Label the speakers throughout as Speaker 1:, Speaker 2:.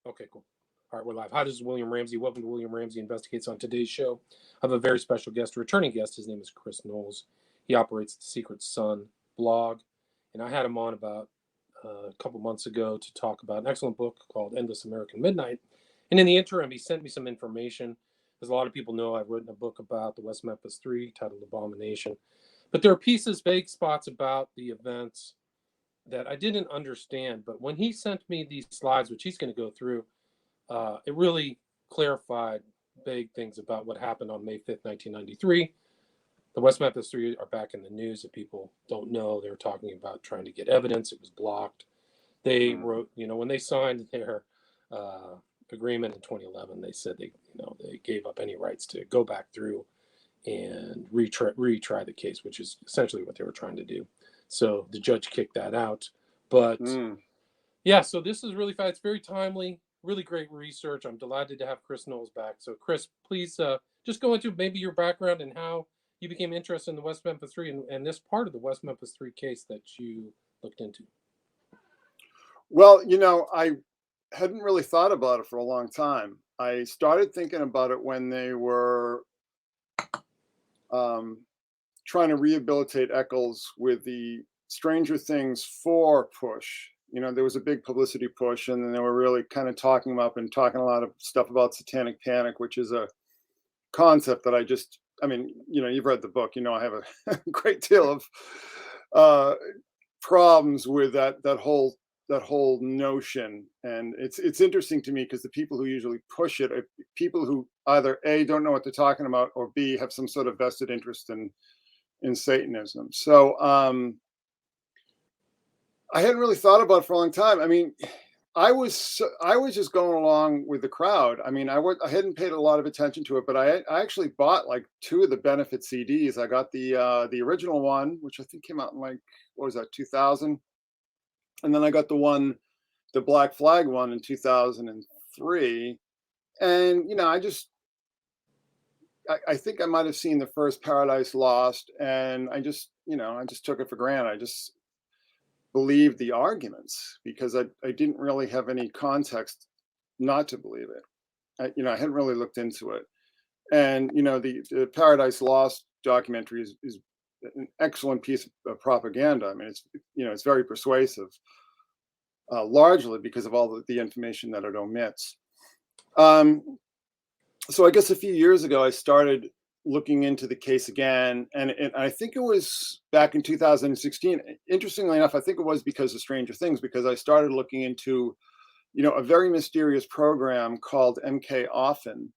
Speaker 1: Okay, cool. All right, we're live. Hi, this is William Ramsey. Welcome to William Ramsey Investigates. On today's show, I have a very special guest, a returning guest. His name is Chris Knowles. He operates the Secret Sun blog, and I had him on about a couple months ago to talk about an excellent book called Endless American Midnight. And in the interim, he sent me some information. As a lot of people know, I've written a book about the West Memphis Three titled Abomination. But there are pieces, vague spots about the events that I didn't understand. But when he sent me these slides, which he's going to go through, it really clarified vague things about what happened on May 5th, 1993. The West Memphis Three are back in the news. If people don't know, they were talking about trying to get evidence. It was blocked. They wrote, when they signed their agreement in 2011, they said they gave up any rights to go back through and retry the case, which is essentially what they were trying to do. So the judge kicked that out. But yeah, so this is really fast. It's very timely, really great research. I'm delighted to have Chris Knowles back. So Chris, please just go into maybe your background and how you became interested in the West Memphis Three and this part of the West Memphis Three case that you looked into.
Speaker 2: Well, I hadn't really thought about it for a long time. I started thinking about it when they were trying to rehabilitate Eccles with the Stranger Things 4 push. There was a big publicity push, and then they were really kind of talking a lot of stuff about satanic panic, which is a concept that you've read the book. I have a great deal of problems with that whole notion. And it's interesting to me because the people who usually push it are people who either A, don't know what they're talking about, or B, have some sort of vested interest in Satanism. So I hadn't really thought about it for a long time. I mean, I was just going along with the crowd. I mean, I hadn't paid a lot of attention to it, but I actually bought like 2 of the benefit CDs. I got the original one, which I think came out in like, what was that, 2000? And then I got the Black Flag one in 2003. And, I think I might have seen the first Paradise Lost, and I just took it for granted. I just believed the arguments because I didn't really have any context not to believe it. I hadn't really looked into it. And, the Paradise Lost documentary is an excellent piece of propaganda. I mean, it's very persuasive, largely because of all the information that it omits. So I guess a few years ago, I started looking into the case again, and I think it was back in 2016. Interestingly enough, I think it was because of Stranger Things, because I started looking into, a very mysterious program called MK Often,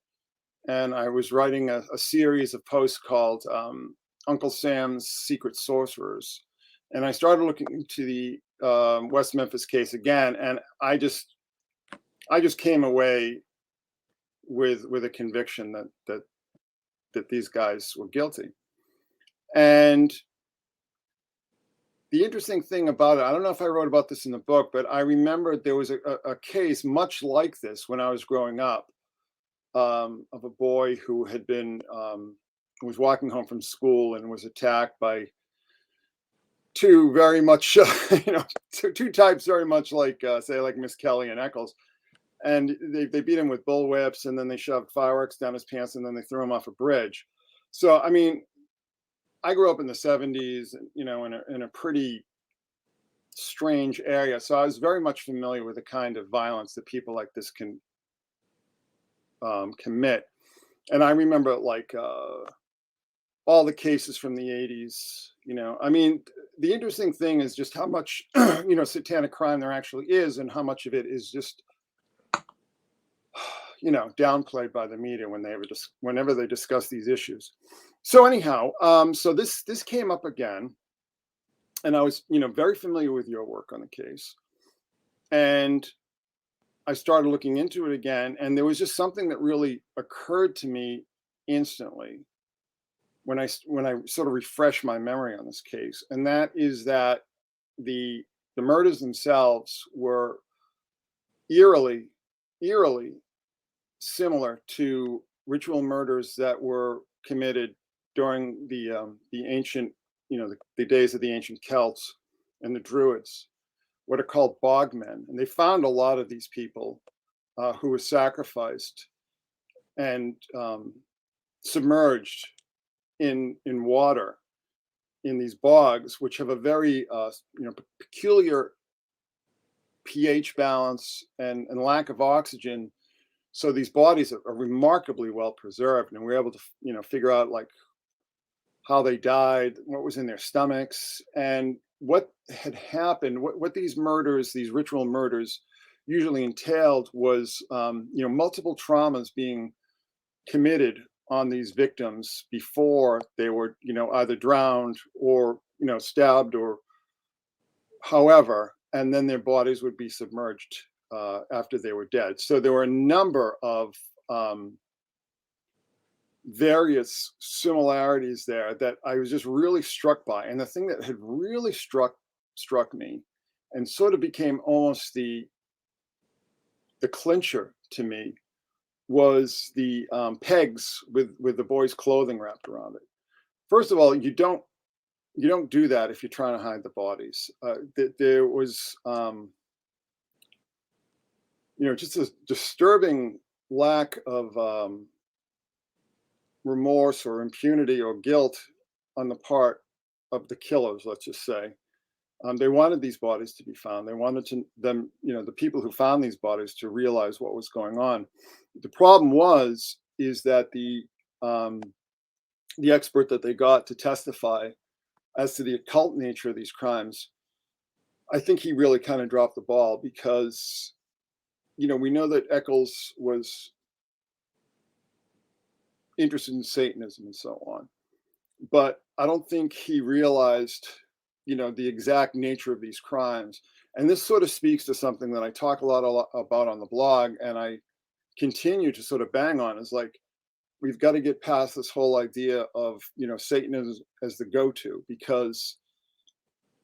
Speaker 2: and I was writing a series of posts called Uncle Sam's Secret Sorcerers, and I started looking into the West Memphis case again, and I just came away with a conviction that these guys were guilty. And the interesting thing about it, I don't know if I wrote about this in the book, but I remember there was a case much like this when I was growing up, of a boy who had been was walking home from school and was attacked by 2 very much two types very much like like Miss Kelly and Eccles. And they beat him with bullwhips, and then they shoved fireworks down his pants, and then they threw him off a bridge. So, I mean, I grew up in the 70s, in a pretty strange area. So I was very much familiar with the kind of violence that people like this can commit. And I remember all the cases from the 80s. I mean, the interesting thing is just how much, satanic crime there actually is, and how much of it is just downplayed by the media whenever they discuss these issues. So anyhow, so this came up again, and I was, very familiar with your work on the case, and I started looking into it again, and there was just something that really occurred to me instantly when I sort of refreshed my memory on this case, and that is that the murders themselves were eerily similar to ritual murders that were committed during the ancient, the days of the ancient Celts and the Druids, what are called bogmen. And they found a lot of these people who was sacrificed and submerged in water in these bogs, which have a very peculiar pH balance and lack of oxygen. So these bodies are remarkably well preserved, and we're able to figure out like how they died, what was in their stomachs, and what had happened. What these murders, these ritual murders, usually entailed was multiple traumas being committed on these victims before they were either drowned or stabbed or however, and then their bodies would be submerged after they were dead. So there were a number of various similarities there that I was just really struck by. And the thing that had really struck me and sort of became almost the clincher to me was the pegs with the boy's clothing wrapped around it. First of all, you don't do that if you're trying to hide the bodies. There was just a disturbing lack of remorse or impunity or guilt on the part of the killers, let's just say. They wanted these bodies to be found. They wanted the people who found these bodies to realize what was going on. The problem is that the expert that they got to testify as to the occult nature of these crimes, I think he really kind of dropped the ball, because we know that Eccles was interested in Satanism and so on, but I don't think he realized the exact nature of these crimes. And this sort of speaks to something that I talk a lot about on the blog, and I continue to sort of bang on, is like, we've got to get past this whole idea of Satanism as the go-to, because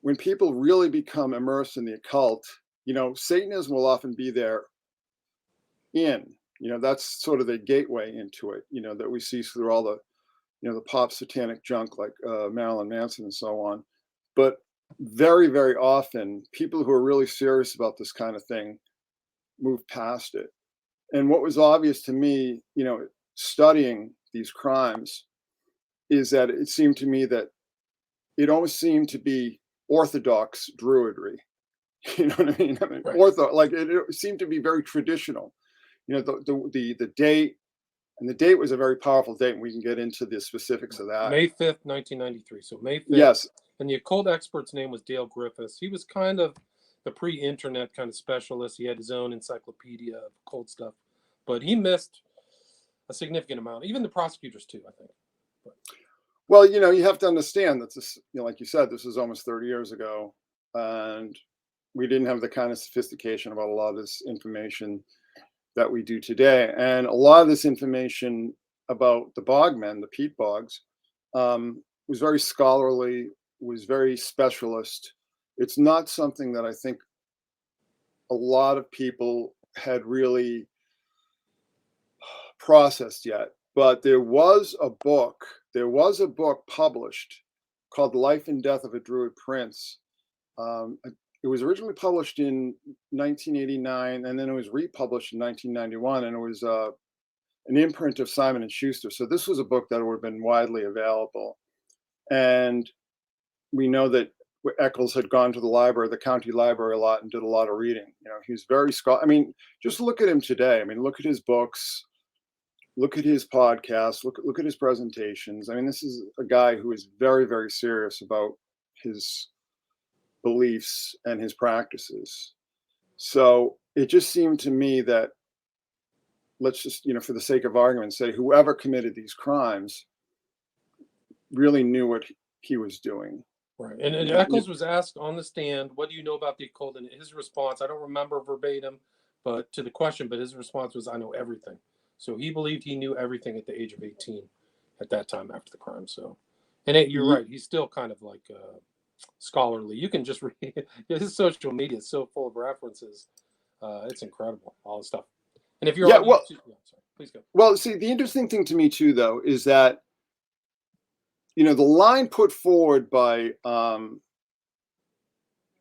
Speaker 2: when people really become immersed in the occult, Satanism will often be there that's sort of the gateway into it, that we see through all the the pop satanic junk like Marilyn Manson and so on. But very, very often, people who are really serious about this kind of thing move past it. And what was obvious to me, studying these crimes, is that it seemed to me that it almost seemed to be orthodox druidry. You know what I mean?
Speaker 1: Right.
Speaker 2: It seemed to be very traditional. The date, and the date was a very powerful date, and we can get into the specifics of that.
Speaker 1: May 5th, 1993. So May 5th.
Speaker 2: Yes.
Speaker 1: And the occult expert's name was Dale Griffiths. He was kind of the pre-internet kind of specialist. He had his own encyclopedia of occult stuff, but he missed a significant amount. Even the prosecutors too, I think. But.
Speaker 2: Well, you have to understand that this, like you said, this is almost 30 years ago, and we didn't have the kind of sophistication about a lot of this information that we do today. And a lot of this information about the bogmen, the peat bogs, was very scholarly, was very specialist. It's not something that I think a lot of people had really processed yet. But there was a book published called Life and Death of a Druid Prince. It was originally published in 1989, and then it was republished in 1991, and it was an imprint of Simon & Schuster. So this was a book that would have been widely available. And we know that Eccles had gone to the county library a lot, and did a lot of reading. He was very just look at him today. Look at his books, look at his podcasts, look at his presentations. This is a guy who is very, very serious about his beliefs and his practices. So it just seemed to me that, let's just, for the sake of argument, say whoever committed these crimes really knew what he was doing.
Speaker 1: Right. And Eccles was asked on the stand, what do you know about the occult? And his response, I don't remember verbatim, but to the question, but his response was, I know everything. So he believed he knew everything at the age of 18 at that time after the crime. So, and you're right. He's still kind of like scholarly. You can just read his social media is so full of references. It's incredible, all the stuff. And if you're
Speaker 2: sorry,
Speaker 1: please go.
Speaker 2: Well, see, the interesting thing to me too, though, is that the line put forward by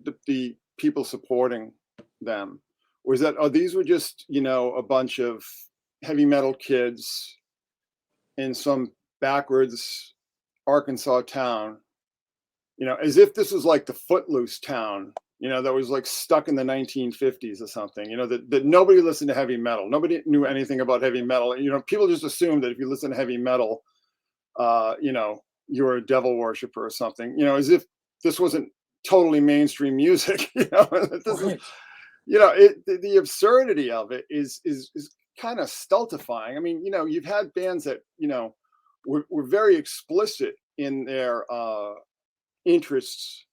Speaker 2: the people supporting them Was that, oh, these were just, a bunch of heavy metal kids in some backwards Arkansas town, as if this was like the Footloose town, that was like stuck in the 1950s or something, that nobody listened to heavy metal. Nobody knew anything about heavy metal. People just assumed that if you listen to heavy metal, you're a devil worshiper or something, as if this wasn't totally mainstream music, this is,
Speaker 1: Right.
Speaker 2: the absurdity of it is kind of stultifying. I mean, you've had bands that, were very explicit in their interests,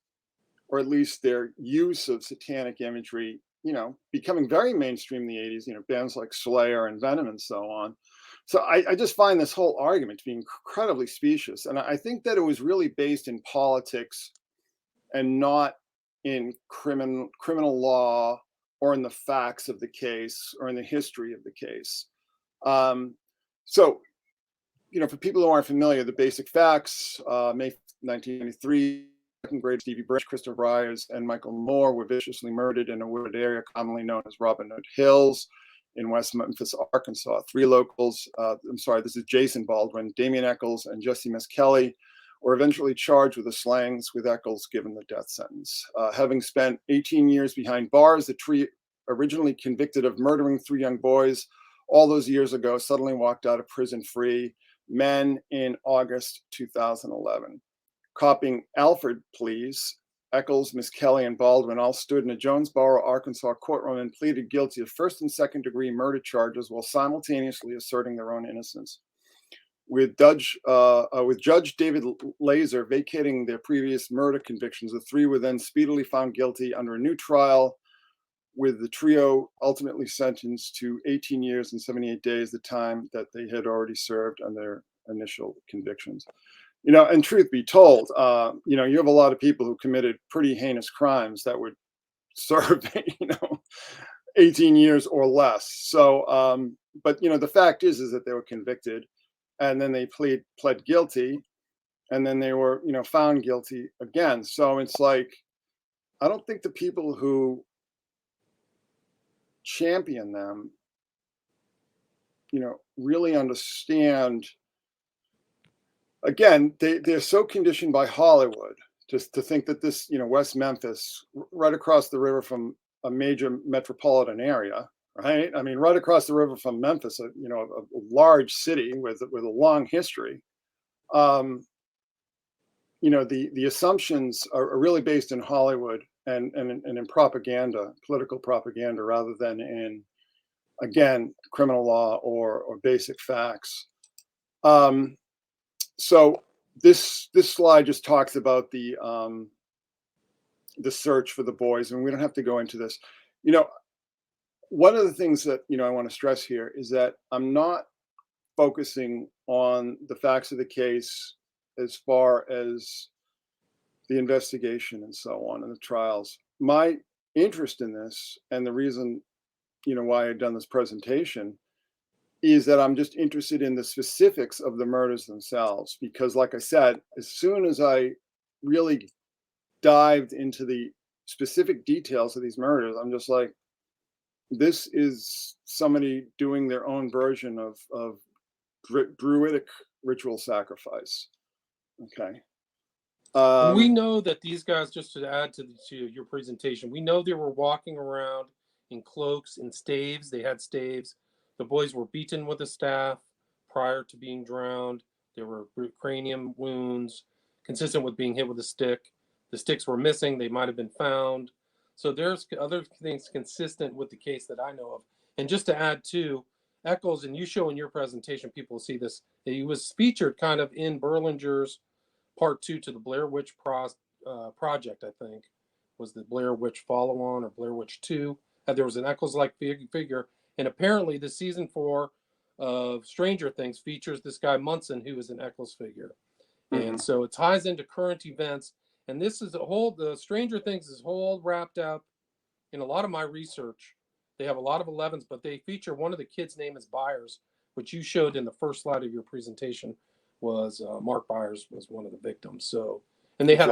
Speaker 2: or at least their use of satanic imagery, becoming very mainstream in the 80s, bands like Slayer and Venom and so on. So I just find this whole argument to be incredibly specious. And I think that it was really based in politics and not in criminal law or in the facts of the case or in the history of the case. So, for people who aren't familiar, the basic facts, May 1993, second grade Stevie Birch, Christopher Byers, and Michael Moore were viciously murdered in a wooded area commonly known as Robin Hood Hills in West Memphis, Arkansas. Three locals, this is Jason Baldwin, Damian Eccles, and Jesse Miskelly, were eventually charged with the slayings, with Eccles given the death sentence. Having spent 18 years behind bars, the three, originally convicted of murdering three young boys all those years ago, suddenly walked out of prison free, men, in August 2011. Copping Alford pleas, Eccles, Miskelly, and Baldwin all stood in a Jonesboro, Arkansas courtroom and pleaded guilty of first and second degree murder charges while simultaneously asserting their own innocence. With Judge David Laser vacating their previous murder convictions, the three were then speedily found guilty under a new trial, with the trio ultimately sentenced to 18 years and 78 days, the time that they had already served on their initial convictions. And truth be told, you have a lot of people who committed pretty heinous crimes that would serve, 18 years or less. So, but the fact is that they were convicted, and then they pled guilty, and then they were, found guilty again. So it's like, I don't think the people who champion them, really understand. Again, they're so conditioned by Hollywood just to think that this, West Memphis, right across the river from a major metropolitan area, right? I mean, right across the river from Memphis, a large city with a long history. The assumptions are really based in Hollywood and in propaganda, political propaganda, rather than in, again, criminal law or basic facts. So this slide just talks about the search for the boys, and we don't have to go into this. One of the things that I want to stress here is that I'm not focusing on the facts of the case as far as the investigation and so on and the trials. My interest in this, and the reason why I've done this presentation, is that I'm just interested in the specifics of the murders themselves. Because like I said, as soon as I really dived into the specific details of these murders, I'm just like, this is somebody doing their own version of druidic ritual sacrifice. Okay.
Speaker 1: And we know that these guys, just to add to your presentation, we know they were walking around in cloaks and staves. They had staves. The boys were beaten with a staff prior to being drowned. There were cranium wounds consistent with being hit with a stick. The sticks were missing. They might have been found. So there's other things consistent with the case that I know of. And just to add to, Eccles, and you show in your presentation, people see this, he was featured kind of in Berlinger's part 2 to the Blair Witch Project, I think, was the Blair Witch follow-on, or Blair Witch 2. There was an Eccles-like figure. And apparently the season 4 of Stranger Things features this guy Munson, who is an Eccles figure. Mm-hmm. And so it ties into current events. And this is the Stranger Things is whole wrapped up in a lot of my research. They have a lot of 11s, but they feature one of the kids' name is Byers, which you showed in the first slide of your presentation. Was Mark Byers was one of the victims. So, and they had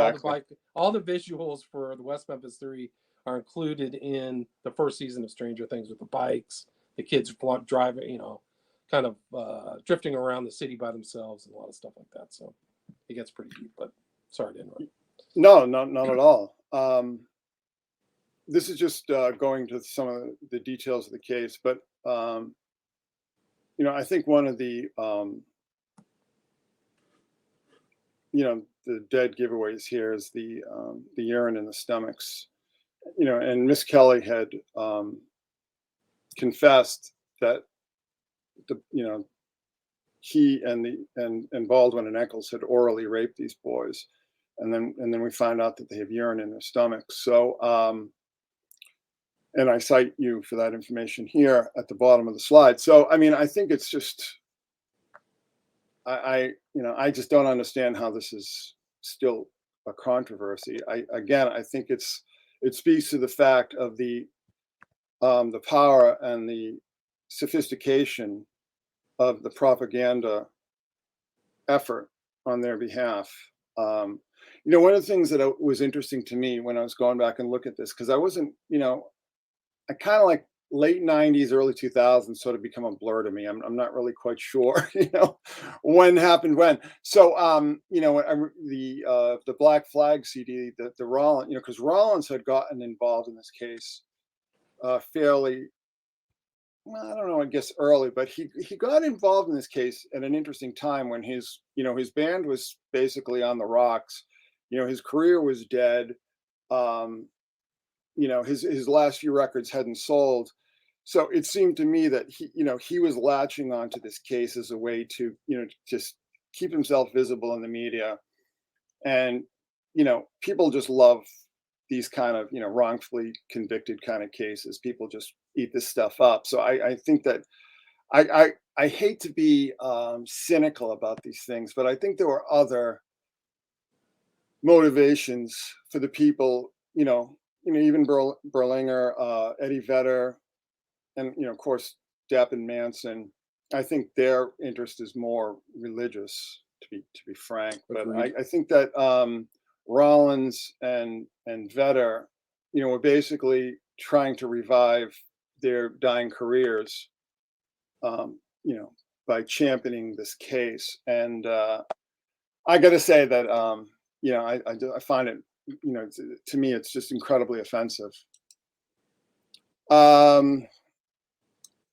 Speaker 1: all the visuals for the West Memphis 3 are included in the first season of Stranger Things with the bikes, the kids driving, kind of drifting around the city by themselves and a lot of stuff like that. So it gets pretty deep, but sorry to interrupt.
Speaker 2: No, not at all. This is just going to some of the details of the case, but I think one of the the dead giveaways here is the urine in the stomachs. And Miss Kelly had confessed that he and Baldwin and Eccles had orally raped these boys, and then we find out that they have urine in their stomachs. So, and I cite you for that information here at the bottom of the slide. So, I mean, I think it's just, I just don't understand how this is still a controversy. I think it speaks to the fact of the power and the sophistication of the propaganda effort on their behalf. One of the things that was interesting to me when I was going back and look at this, because I wasn't, I kind of like late 90s, early 2000s sort of become a blur to me. I'm not really quite sure, when happened when. So, the Black Flag CD, the Rollins, because Rollins had gotten involved in this case fairly, well, I don't know, I guess early, but he got involved in this case at an interesting time when his band was basically on the rocks. His career was dead. His last few records hadn't sold. So it seemed to me that he was latching onto this case as a way to, just keep himself visible in the media. And, people just love these kind of, wrongfully convicted kind of cases. People just eat this stuff up. So I think that I hate to be cynical about these things, but I think there were other motivations for the people, even Berlinger, Eddie Vedder, and of course Depp and Manson. I think their interest is more religious, to be frank. But I think that Rollins and Vedder, were basically trying to revive their dying careers, by championing this case. And I got to say that I find it, to me, it's just incredibly offensive.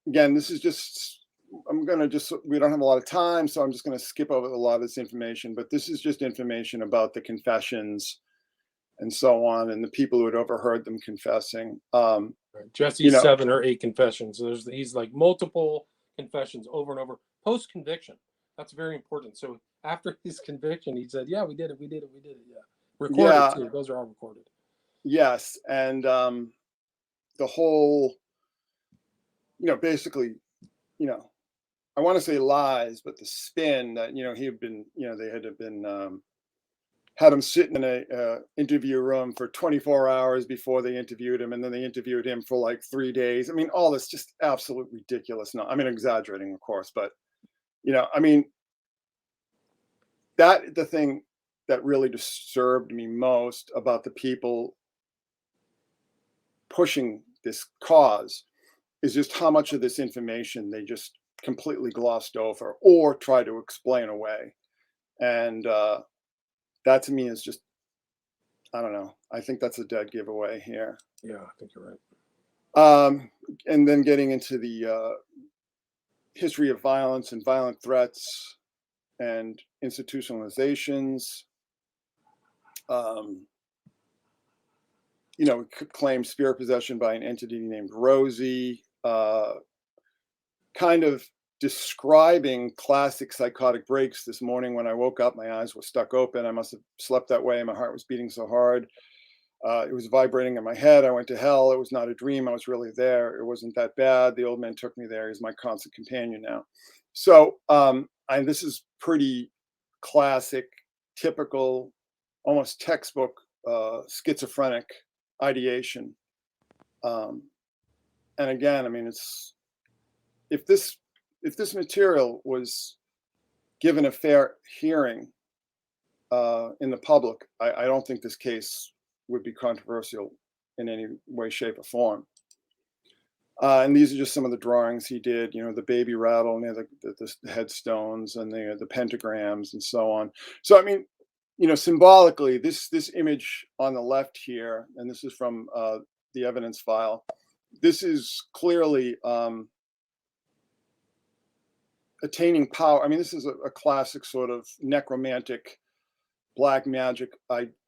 Speaker 2: Again, this is just, we don't have a lot of time, so I'm just going to skip over a lot of this information, but this is just information about the confessions and so on, and the people who had overheard them confessing.
Speaker 1: Jesse's 7 or 8 confessions. So he's like multiple confessions over and over post-conviction. That's very important. So after his conviction, he said, yeah, we did it. Yeah. Recorded too. Those are all recorded. Yes.
Speaker 2: And the whole, basically, I want to say lies, but the spin that, he had been, they had him sitting in a interview room for 24 hours before they interviewed him. And then they interviewed him for like 3 days. I mean, all this just absolute ridiculous. No, I mean, exaggerating, of course, but, the thing that really disturbed me most about the people pushing this cause is just how much of this information they just completely glossed over or tried to explain away. And that to me is just, I don't know. I think that's a dead giveaway here.
Speaker 1: Yeah, I think you're right.
Speaker 2: And then getting into the history of violence and violent threats and institutionalizations, claimed spirit possession by an entity named Rosie, kind of describing classic psychotic breaks. This morning when I woke up, my eyes were stuck open. I must have slept that way. My heart was beating so hard. It was vibrating in my head. I went to hell. It was not a dream. I was really there. It wasn't that bad. The old man took me there. He's my constant companion now. So this is pretty classic, typical, almost textbook schizophrenic ideation. And again, I mean, if this material was given a fair hearing in the public, I don't think this case would be controversial in any way, shape, or form. And these are just some of the drawings he did, the baby rattle near the headstones and the pentagrams and so on. So, I mean, symbolically, this image on the left here, and this is from the evidence file, this is clearly attaining power. I mean, this is a classic sort of necromantic black magic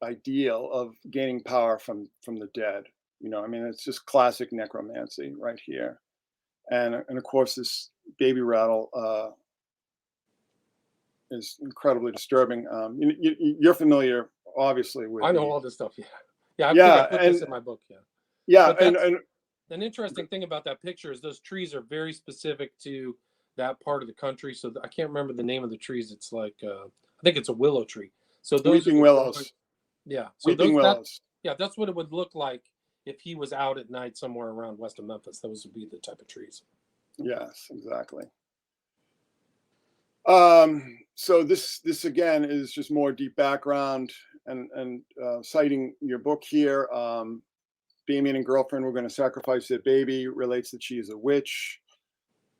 Speaker 2: ideal of gaining power from the dead. I mean, it's just classic necromancy right here. And of course, this baby rattle is incredibly disturbing. You're familiar, obviously, with
Speaker 1: I know all this stuff. Yeah. Yeah. I put this in my book. Yeah.
Speaker 2: Yeah.
Speaker 1: And an interesting thing about that picture is those trees are very specific to that part of the country. So I can't remember the name of the trees. It's like, I think it's a willow tree. So those
Speaker 2: weeping willows.
Speaker 1: Yeah. So
Speaker 2: weeping willows.
Speaker 1: That's what it would look like if he was out at night somewhere around west of Memphis. Those would be the type of trees.
Speaker 2: Yes, exactly. So this again is just more deep background and citing your book here. Damien and girlfriend were going to sacrifice their baby, relates that she is a witch.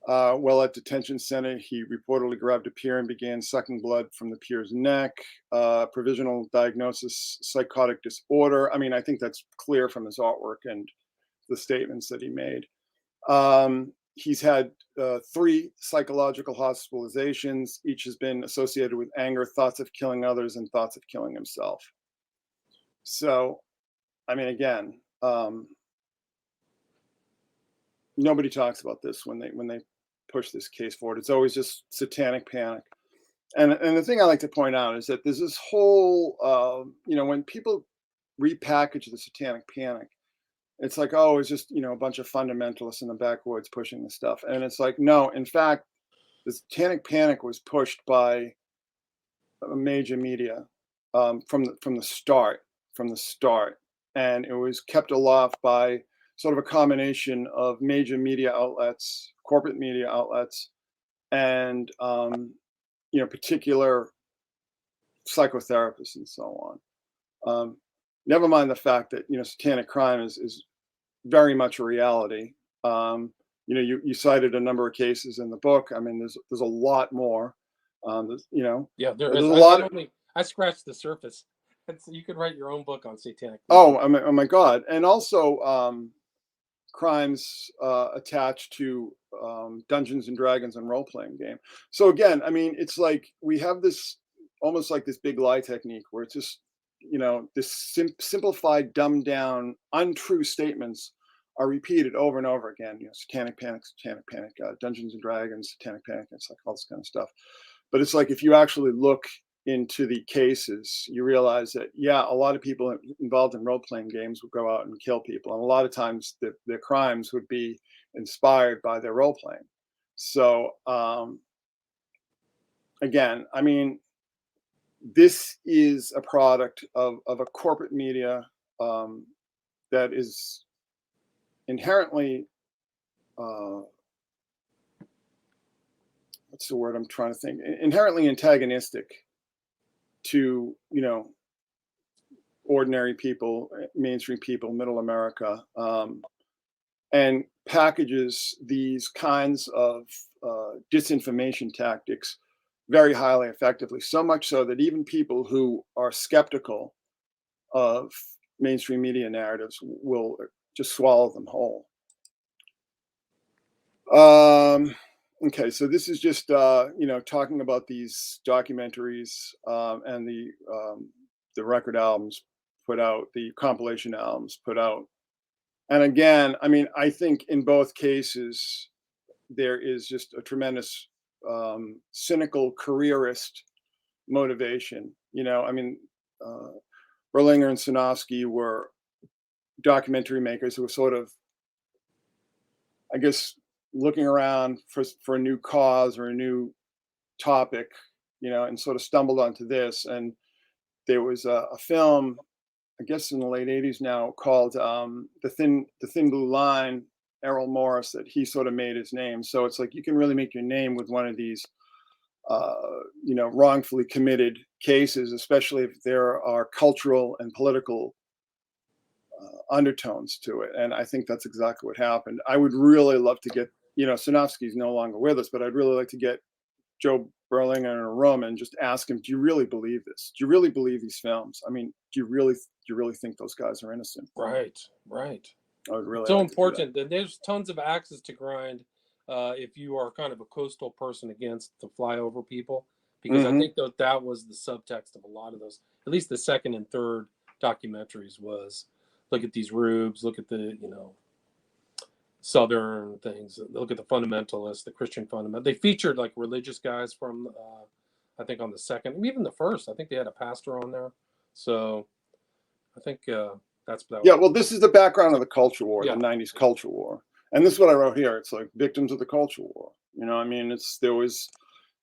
Speaker 2: While at detention center, he reportedly grabbed a peer and began sucking blood from the peer's neck. Provisional diagnosis, psychotic disorder. I mean, I think that's clear from his artwork and the statements that he made. He's had 3 psychological hospitalizations. Each has been associated with anger, thoughts of killing others, and thoughts of killing himself. So, I mean, again, nobody talks about this when they push this case forward. It's always just satanic panic. And the thing I like to point out is that there's this whole, when people repackage the satanic panic, it's like, oh, it's just, a bunch of fundamentalists in the backwoods pushing this stuff. And it's like, no, in fact, the satanic panic was pushed by major media from the start. And it was kept aloft by sort of a combination of major media outlets, corporate media outlets, and, particular psychotherapists and so on. Never mind the fact that, satanic crime is very much a reality. You cited a number of cases in the book. I mean, there's a lot more.
Speaker 1: Yeah,
Speaker 2: there's a lot.
Speaker 1: I scratched the surface. You could write your own book on satanic.
Speaker 2: Oh my God! And also crimes attached to Dungeons and Dragons and role-playing game. So again, I mean, it's like we have this almost like this big lie technique where it's just this simplified, dumbed down, untrue statements are repeated over and over again. Satanic panic, Dungeons and Dragons, satanic panic. It's like all this kind of stuff. But it's like if you actually look into the cases, you realize that a lot of people involved in role-playing games would go out and kill people, and a lot of times their crimes would be inspired by their role-playing. So again, I mean, this is a product of a corporate media that is inherently, what's the word I'm trying to think? Inherently antagonistic to, ordinary people, mainstream people, middle America, and packages these kinds of disinformation tactics very highly effectively, so much so that even people who are skeptical of mainstream media narratives will just swallow them whole. Okay, so this is just talking about these documentaries and the record albums put out, the compilation albums put out. And again, I mean, I think in both cases there is just a tremendous cynical careerist motivation. I mean, Berlinger and Sinofsky were documentary makers who were sort of, I guess, looking around for a new cause or a new topic, and sort of stumbled onto this. And there was a film, I guess in the late 80s now, called The Thin Blue Line, Errol Morris, that he sort of made his name. So it's like you can really make your name with one of these wrongfully committed cases, especially if there are cultural and political undertones to it. And I think that's exactly what happened. I would really love to get, Sinofsky's no longer with us, but I'd really like to get Joe Berlinger in a room and just ask him, do you really believe this? Do you really believe these films? I mean, do you really think those guys are innocent?
Speaker 1: Right.
Speaker 2: I would really
Speaker 1: So
Speaker 2: like
Speaker 1: important. And there's tons of axes to grind if you are kind of a coastal person against the flyover people, because I think that was the subtext of a lot of those, at least the second and third documentaries, was look at these rubes, look at the, Southern things, look at the fundamentalists, the Christian fundamental. They featured like religious guys from, I think on the second, even the first, I think they had a pastor on there. So I think that's that.
Speaker 2: Yeah, well, this is the background of the culture war,
Speaker 1: Yeah.
Speaker 2: the 90s culture war. And this is what I wrote here. It's like victims of the culture war. I mean, there was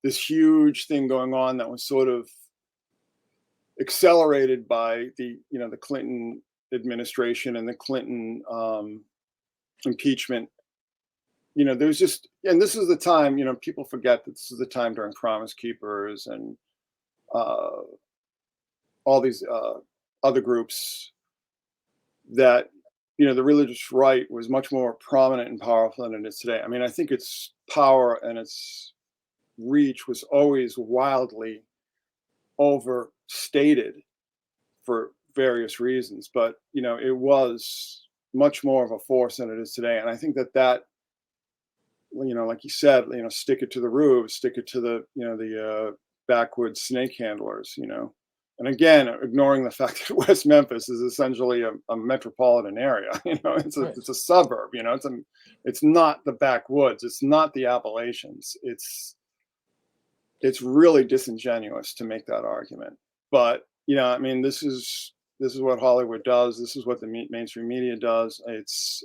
Speaker 2: this huge thing going on that was sort of accelerated by the Clinton administration and the Clinton impeachment. There's just, and this is the time, people forget that this is the time during Promise Keepers and all these other groups that, the religious right was much more prominent and powerful than it is today. I mean, I think its power and its reach was always wildly overstated for various reasons, but, it was much more of a force than it is today. And I think that, like you said, stick it to the roofs, stick it to the backwoods snake handlers, And again, ignoring the fact that West Memphis is essentially a metropolitan area. It's a suburb. It's not the backwoods. It's not the Appalachians. It's really disingenuous to make that argument. But I mean, this is what Hollywood does. This is what the mainstream media does. It's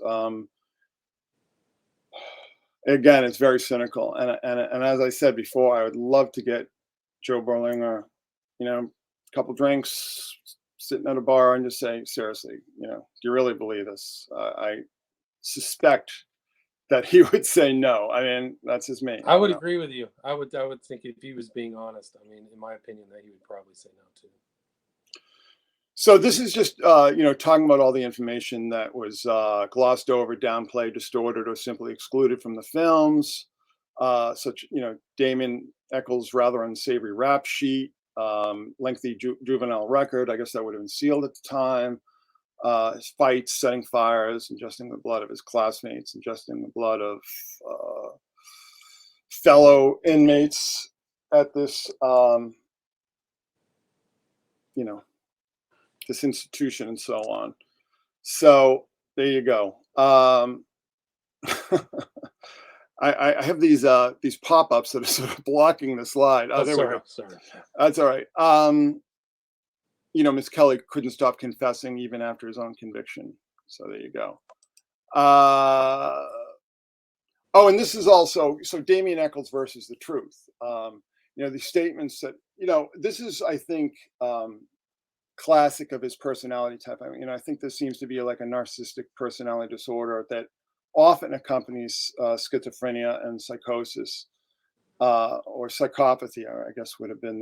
Speaker 2: again, it's very cynical. And as I said before, I would love to get Joe Berlinger, a couple drinks, sitting at a bar, and just say, seriously, do you really believe this? I suspect that he would say no. I mean, that's just me.
Speaker 1: I would agree with you. I would think if he was being honest, I mean, in my opinion, that he would probably say no too.
Speaker 2: So this is just, talking about all the information that was glossed over, downplayed, distorted, or simply excluded from the films, such, Damon Echols' rather unsavory rap sheet, lengthy juvenile record. I guess that would have been sealed at the time. His fights, setting fires, ingesting the blood of his classmates, ingesting the blood of fellow inmates at this, this institution, and so on. So there you go. I have these pop-ups that are sort of blocking the slide. Oh, there we go.
Speaker 1: Sorry.
Speaker 2: That's all right. Miss Kelly couldn't stop confessing even after his own conviction. So there you go. And this is also, so Damien Echols versus the truth. The statements that, this is, I think, classic of his personality type. I mean, I think this seems to be like a narcissistic personality disorder that often accompanies schizophrenia and psychosis, or psychopathy, I guess would have been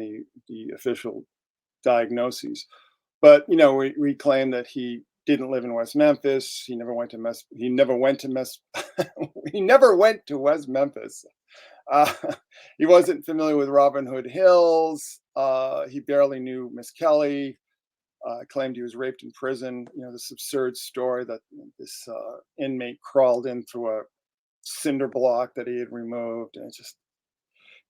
Speaker 2: the official diagnoses. But we claim that he didn't live in West Memphis. He never went to West Memphis. He wasn't familiar with Robin Hood Hills. He barely knew Miss Kelly. Claimed he was raped in prison. This absurd story that this inmate crawled in through a cinder block that he had removed, and just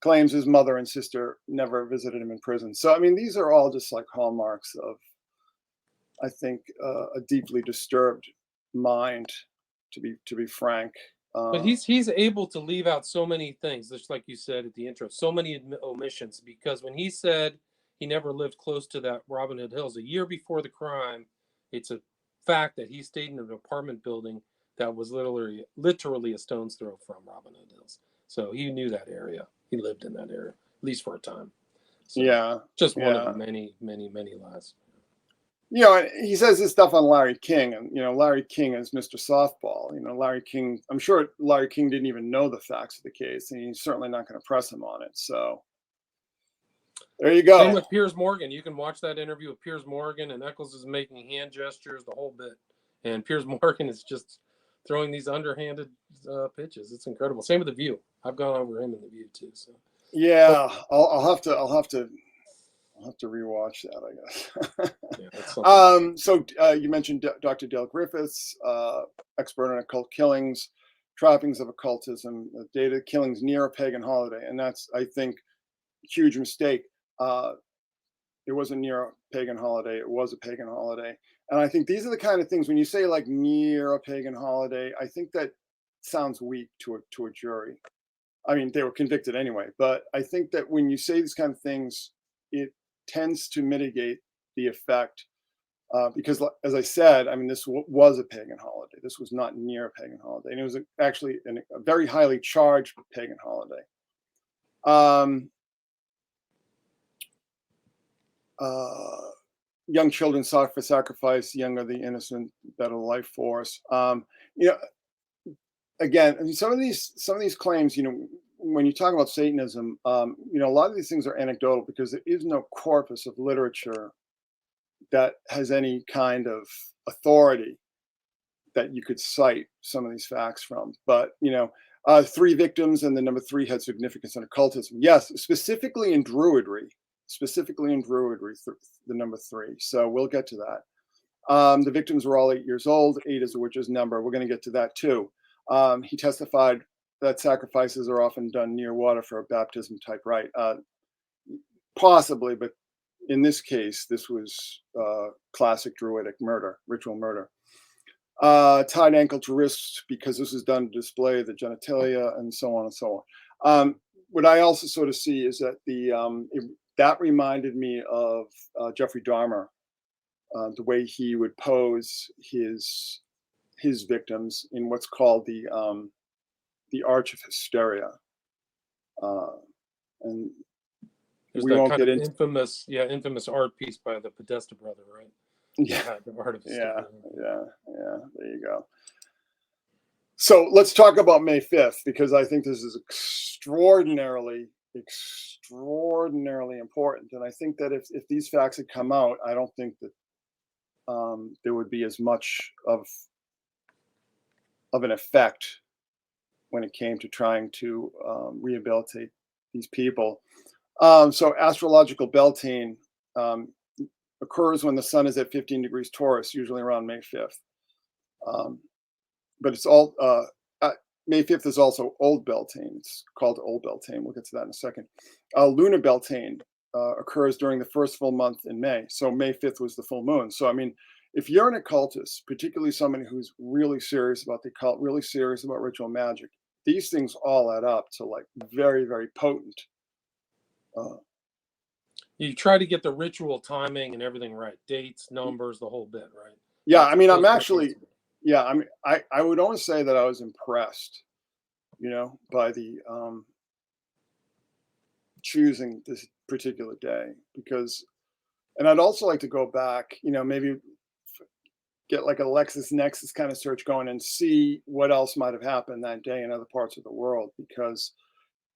Speaker 2: claims his mother and sister never visited him in prison. So, I mean, these are all just like hallmarks of, I think, a deeply disturbed mind, to be frank.
Speaker 1: But he's able to leave out so many things, just like you said at the intro, so many omissions, because when he said he never lived close to that Robin Hood Hills a year before the crime, it's a fact that he stayed in an apartment building that was literally a stone's throw from Robin Hood Hills. So he knew that area. He lived in that area, at least for a time. So just one of the many, many, many lies.
Speaker 2: He says this stuff on Larry King, and Larry King is Mr. Softball. Larry King, I'm sure Larry King didn't even know the facts of the case, and he's certainly not going to press him on it. So there you go.
Speaker 1: Same with Piers Morgan. You can watch that interview with Piers Morgan, and Eccles is making hand gestures, the whole bit. And Piers Morgan is just throwing these underhanded pitches. It's incredible. Same with The View. I've gone over him in The View too. So
Speaker 2: Yeah, I'll have to rewatch that, I guess.
Speaker 1: yeah, that's something.
Speaker 2: So you mentioned Dr. Dale Griffiths, expert on occult killings, trappings of occultism, data killings near a pagan holiday, and that's, I think, a huge mistake. It wasn't near a pagan holiday; it was a pagan holiday, and I think these are the kind of things when you say like near a pagan holiday. I think that sounds weak to a jury. I mean, they were convicted anyway, but I think that when you say these kind of things, it tends to mitigate the effect because, as I said, I mean, this was a pagan holiday. This was not near a pagan holiday, and it was actually a very highly charged pagan holiday. Young children sought for sacrifice, young are the innocent, better life force. Again, I mean, some of these claims, when you talk about Satanism, a lot of these things are anecdotal because there is no corpus of literature that has any kind of authority that you could cite some of these facts from. But 3 victims and the number 3 had significance in occultism. Yes, specifically in Druidry, the number 3. So we'll get to that. The victims were all 8 years old. 8 is a witch's number. We're going to get to that too. He testified that sacrifices are often done near water for a baptism type rite. Possibly, but in this case, this was classic Druidic murder, ritual murder. Tied ankle to wrist because this is done to display the genitalia and so on and so on. What I also sort of see is that that reminded me of Jeffrey Dahmer, the way he would pose his victims in what's called the Arch of Hysteria, and
Speaker 1: There's
Speaker 2: we
Speaker 1: that
Speaker 2: won't
Speaker 1: kind
Speaker 2: get
Speaker 1: of
Speaker 2: into
Speaker 1: infamous art piece by the Podesta brother, right?
Speaker 2: yeah,
Speaker 1: The Art of
Speaker 2: yeah,
Speaker 1: Hysteria.
Speaker 2: there you go. So let's talk about May 5th, because I think this is extraordinarily important. And I think that if these facts had come out, I don't think that there would be as much of an effect when it came to trying to rehabilitate these people. So astrological Beltane occurs when the sun is at 15 degrees Taurus, usually around May 5th. But it's all May 5th is also Old Beltane. It's called Old Beltane. We'll get to that in a second. Lunar Beltane occurs during the first full month in May. So May 5th was the full moon. So, I mean, if you're an occultist, particularly somebody who's really serious about the occult, really serious about ritual magic, these things all add up to like very, very potent.
Speaker 1: You try to get the ritual timing and everything right. Dates, numbers, the whole bit, right?
Speaker 2: Yeah, I mean, I'm actually... Yeah, I mean, I would always say that I was impressed, by the choosing this particular day because, and I'd also like to go back, maybe get like a LexisNexis kind of search going and see what else might have happened that day in other parts of the world. Because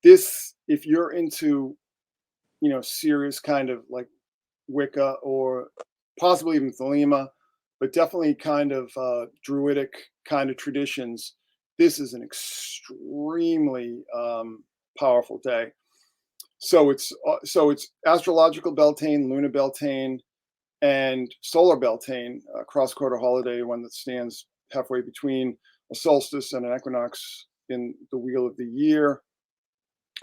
Speaker 2: this, if you're into, serious kind of like Wicca or possibly even Thelema, but definitely kind of Druidic kind of traditions, this is an extremely powerful day. So it's astrological Beltane, lunar Beltane, and solar Beltane, a cross-quarter holiday, one that stands halfway between a solstice and an equinox in the wheel of the year.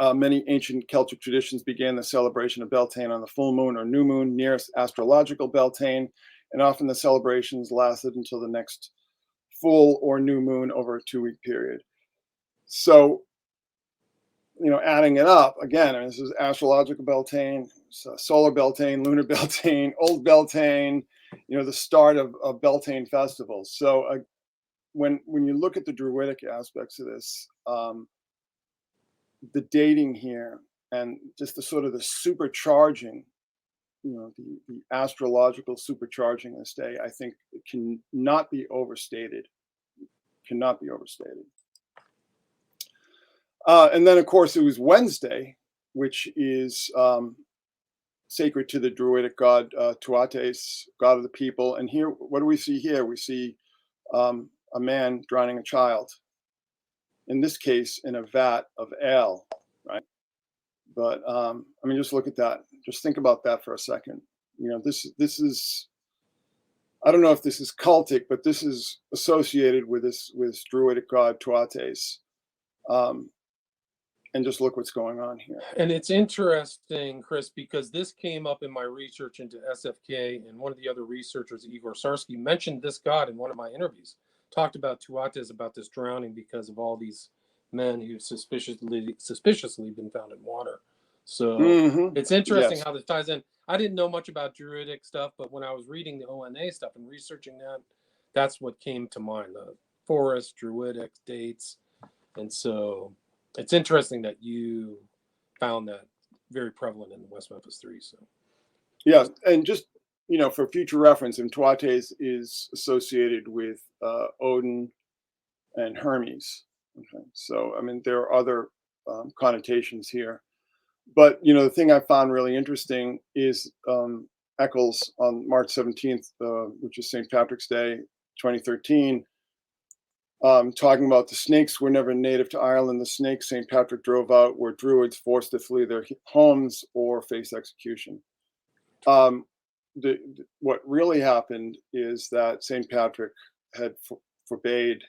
Speaker 2: Many ancient Celtic traditions began the celebration of Beltane on the full moon or new moon nearest astrological Beltane, and often the celebrations lasted until the next full or new moon over a 2-week period. So, adding it up again, I mean, this is astrological Beltane, solar Beltane, lunar Beltane, old Beltane, the start of Beltane festivals. So when you look at the Druidic aspects of this, the dating here and just the sort of the supercharging, the astrological supercharging this day, I think it cannot be overstated. And then, of course, it was Wednesday, which is sacred to the Druidic god Tuates, god of the people. And here, what do we see here? We see a man drowning a child. In this case, in a vat of ale, right? But I mean, just look at that. Just think about that for a second. This is. I don't know if this is cultic, but this is associated with this druidic god Tuates. And just look what's going on here.
Speaker 1: And it's interesting, Chris, because this came up in my research into SFK, and one of the other researchers, Igor Sarsky, mentioned this god in one of my interviews. Talked about Tuates, about this drowning because of all these men who suspiciously been found in water. So it's interesting how this ties in. I didn't know much about druidic stuff, but when I was reading the ONA stuff and researching that, that's what came to mind: the forest, druidic dates, and so it's interesting that you found that very prevalent in the West Memphis 3. So,
Speaker 2: yeah, and just for future reference, and Tuates is associated with Odin and Hermes. Okay, so I mean there are other connotations here, but the thing I found really interesting is Eccles on March 17th, which is St. Patrick's Day, 2013. Talking about the snakes were never native to Ireland. The snakes St. Patrick drove out were druids forced to flee their homes or face execution. What really happened is that St. Patrick had forbade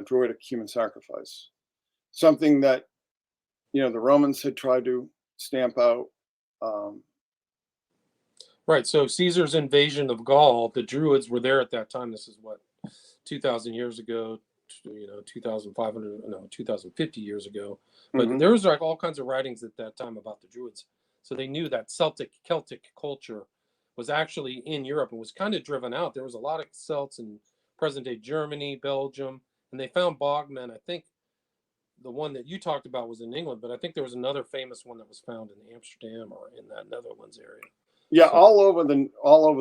Speaker 2: druidic human sacrifice, something that the Romans had tried to stamp out.
Speaker 1: Right. So Caesar's invasion of Gaul, the Druids were there at that time. This is what, 2,000 years ago, 2,50 years ago. But there was like all kinds of writings at that time about the Druids. So they knew that Celtic culture was actually in Europe and was kind of driven out. There was a lot of Celts in present-day Germany, Belgium, and they found bogmen. I think the one that you talked about was in England, but I think there was another famous one that was found in Amsterdam or in that Netherlands area.
Speaker 2: Yeah, so, all over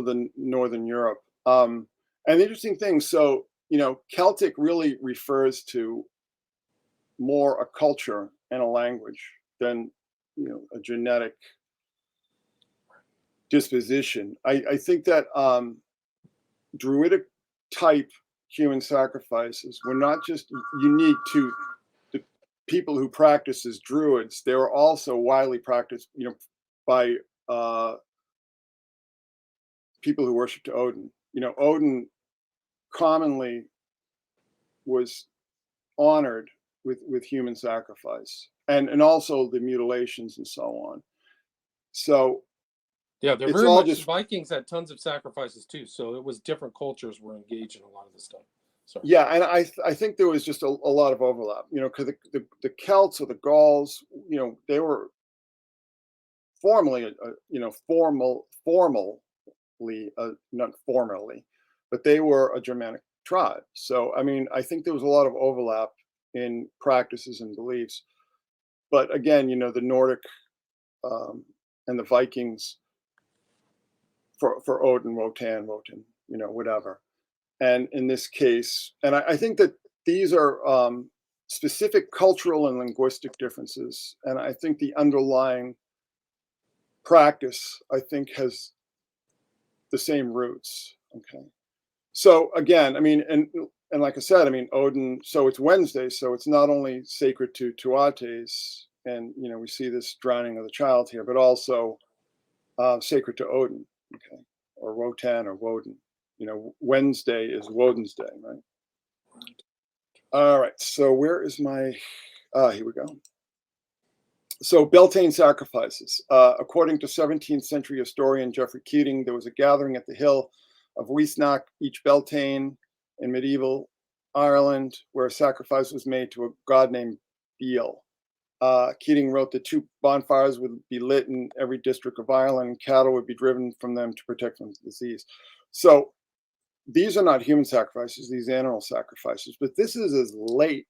Speaker 2: the Northern Europe. And the interesting thing, so Celtic really refers to more a culture and a language than a genetic disposition. I think that druidic type human sacrifices were not just unique to the people who practice as druids. They were also widely practiced, by people who worshiped Odin. Odin commonly was honored with human sacrifice and also the mutilations and so on. So
Speaker 1: yeah, they're very much just, Vikings had tons of sacrifices too. So it was different cultures were engaged in a lot of this stuff. Sorry.
Speaker 2: Yeah, and I think there was just a lot of overlap. Because the Celts or the Gauls, they were formally, not formally, but they were a Germanic tribe. So I mean, I think there was a lot of overlap in practices and beliefs. But again, the Nordic and the Vikings for Odin, Wotan, whatever. And in this case, and I think that these are specific cultural and linguistic differences. And I think the underlying practice, I think, has the same roots. Okay. So again, I mean, and like I said, I mean, Odin, so it's Wednesday, so it's not only sacred to Tuates, and we see this drowning of the child here, but also sacred to Odin, okay, or Wotan or Woden. Wednesday is Woden's day, right? All right, so where is my, here we go. So Beltane sacrifices. According to 17th century historian Geoffrey Keating, there was a gathering at the hill of Weesnach, each Beltane in medieval Ireland, where a sacrifice was made to a god named Beal. Keating wrote that 2 bonfires would be lit in every district of Ireland, and cattle would be driven from them to protect them from disease. So these are not human sacrifices, these animal sacrifices, but this is as late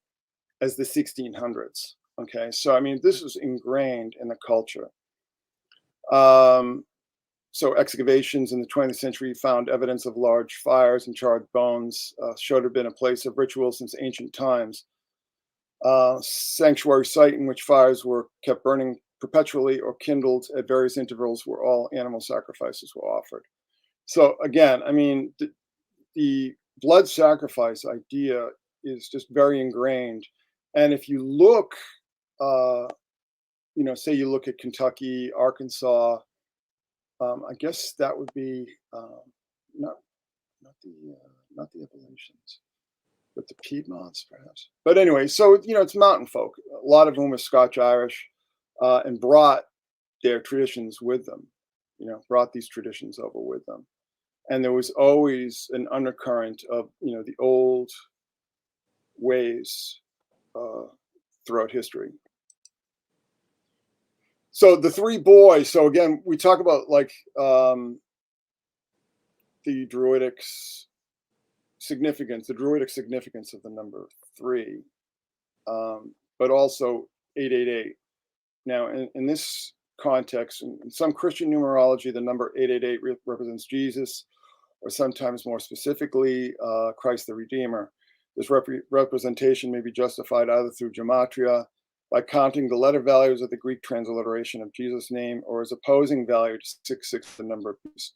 Speaker 2: as the 1600s. Okay, so I mean, this is ingrained in the culture. So excavations in the 20th century found evidence of large fires and charred bones, showed to have been a place of ritual since ancient times. Sanctuary site in which fires were kept burning perpetually or kindled at various intervals where all animal sacrifices were offered. So again, I mean, the blood sacrifice idea is just very ingrained. And if you look, say you look at Kentucky, Arkansas, I guess that would be not not the Appalachians, but the Piedmonts, perhaps. But anyway, so it's mountain folk, a lot of whom are Scotch Irish, and brought their traditions with them. Brought these traditions over with them, and there was always an undercurrent of the old ways throughout history. So the three boys. So again, we talk about like the druidic significance of the number 3, but also 888. Now, in this context, in some Christian numerology, the number 888 represents Jesus, or sometimes more specifically, Christ the Redeemer. This representation may be justified either through gematria, by counting the letter values of the Greek transliteration of Jesus' name, or as opposing value to 66, the number of beast.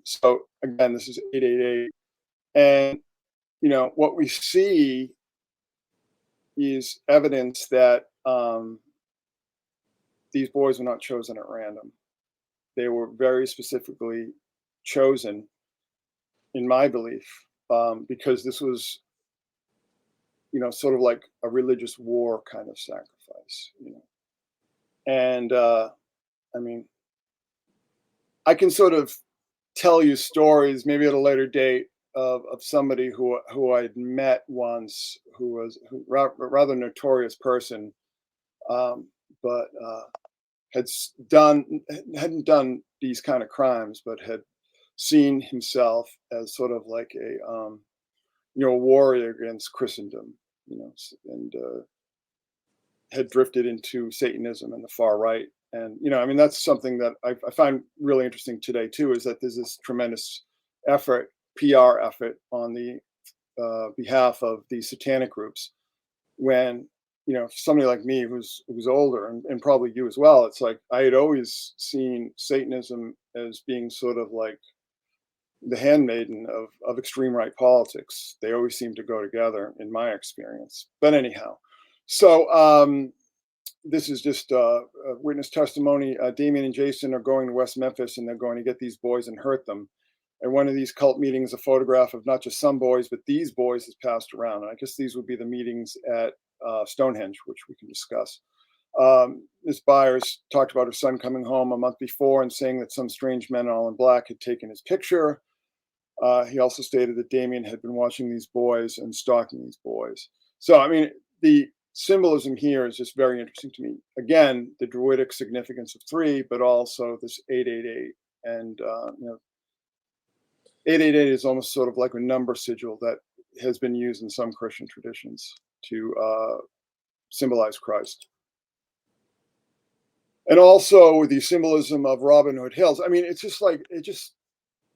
Speaker 2: So again, this is 888. And, what we see is evidence that these boys were not chosen at random. They were very specifically chosen, in my belief, because this was, sort of like a religious war kind of sacrifice, And I mean, I can sort of tell you stories, maybe at a later date, of somebody who I'd met once, who was a rather notorious person, but hadn't done these kind of crimes, but had seen himself as sort of like a warrior against Christendom, and had drifted into Satanism and the far right. And that's something that I find really interesting today too, is that there's this tremendous effort, PR effort, on the behalf of these satanic groups, when somebody like me who's older, and probably you as well, it's like I had always seen Satanism as being sort of like the handmaiden of extreme right politics. They always seem to go together, in my experience. But anyhow, so this is just a witness testimony. Damien and Jason are going to West Memphis, and they're going to get these boys and hurt them. And one of these cult meetings, a photograph of not just some boys, but these boys is passed around. And I guess these would be the meetings at Stonehenge, which we can discuss. Ms. Byers talked about her son coming home a month before and saying that some strange men all in black had taken his picture. He also stated that Damien had been watching these boys and stalking these boys. So, I mean, the symbolism here is just very interesting to me. Again, the druidic significance of 3, but also this 888. And, 888 is almost sort of like a number sigil that has been used in some Christian traditions to symbolize Christ. And also the symbolism of Robin Hood Hills. I mean, it's just like,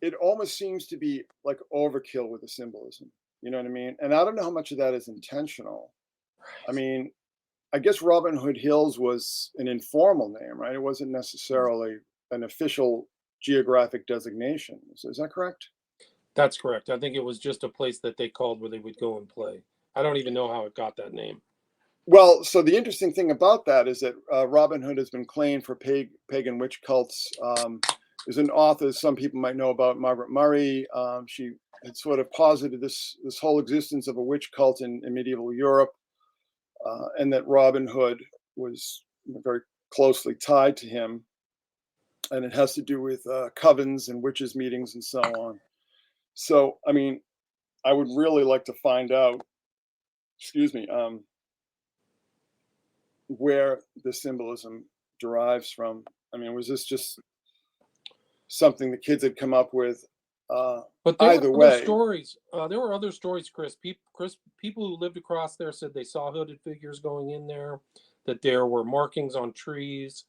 Speaker 2: it almost seems to be like overkill with the symbolism. You know what I mean? And I don't know how much of that is intentional. I mean, I guess Robin Hood Hills was an informal name, right? It wasn't necessarily an official geographic designation. Is that correct?
Speaker 1: That's correct. I think it was just a place that they called where they would go and play. I don't even know how it got that name.
Speaker 2: Well, so the interesting thing about that is that Robin Hood has been claimed for pagan witch cults. There's an author some people might know about, Margaret Murray. She had sort of posited this whole existence of a witch cult in medieval Europe, and that Robin Hood was very closely tied to him. And it has to do with covens and witches' meetings and so on. So, I mean, I would really like to find out, where the symbolism derives from. I mean, was this just something the kids had come up with?
Speaker 1: But there
Speaker 2: either
Speaker 1: were
Speaker 2: way,
Speaker 1: other stories. There were other stories, Chris. People who lived across there said they saw hooded figures going in there, that there were markings on trees.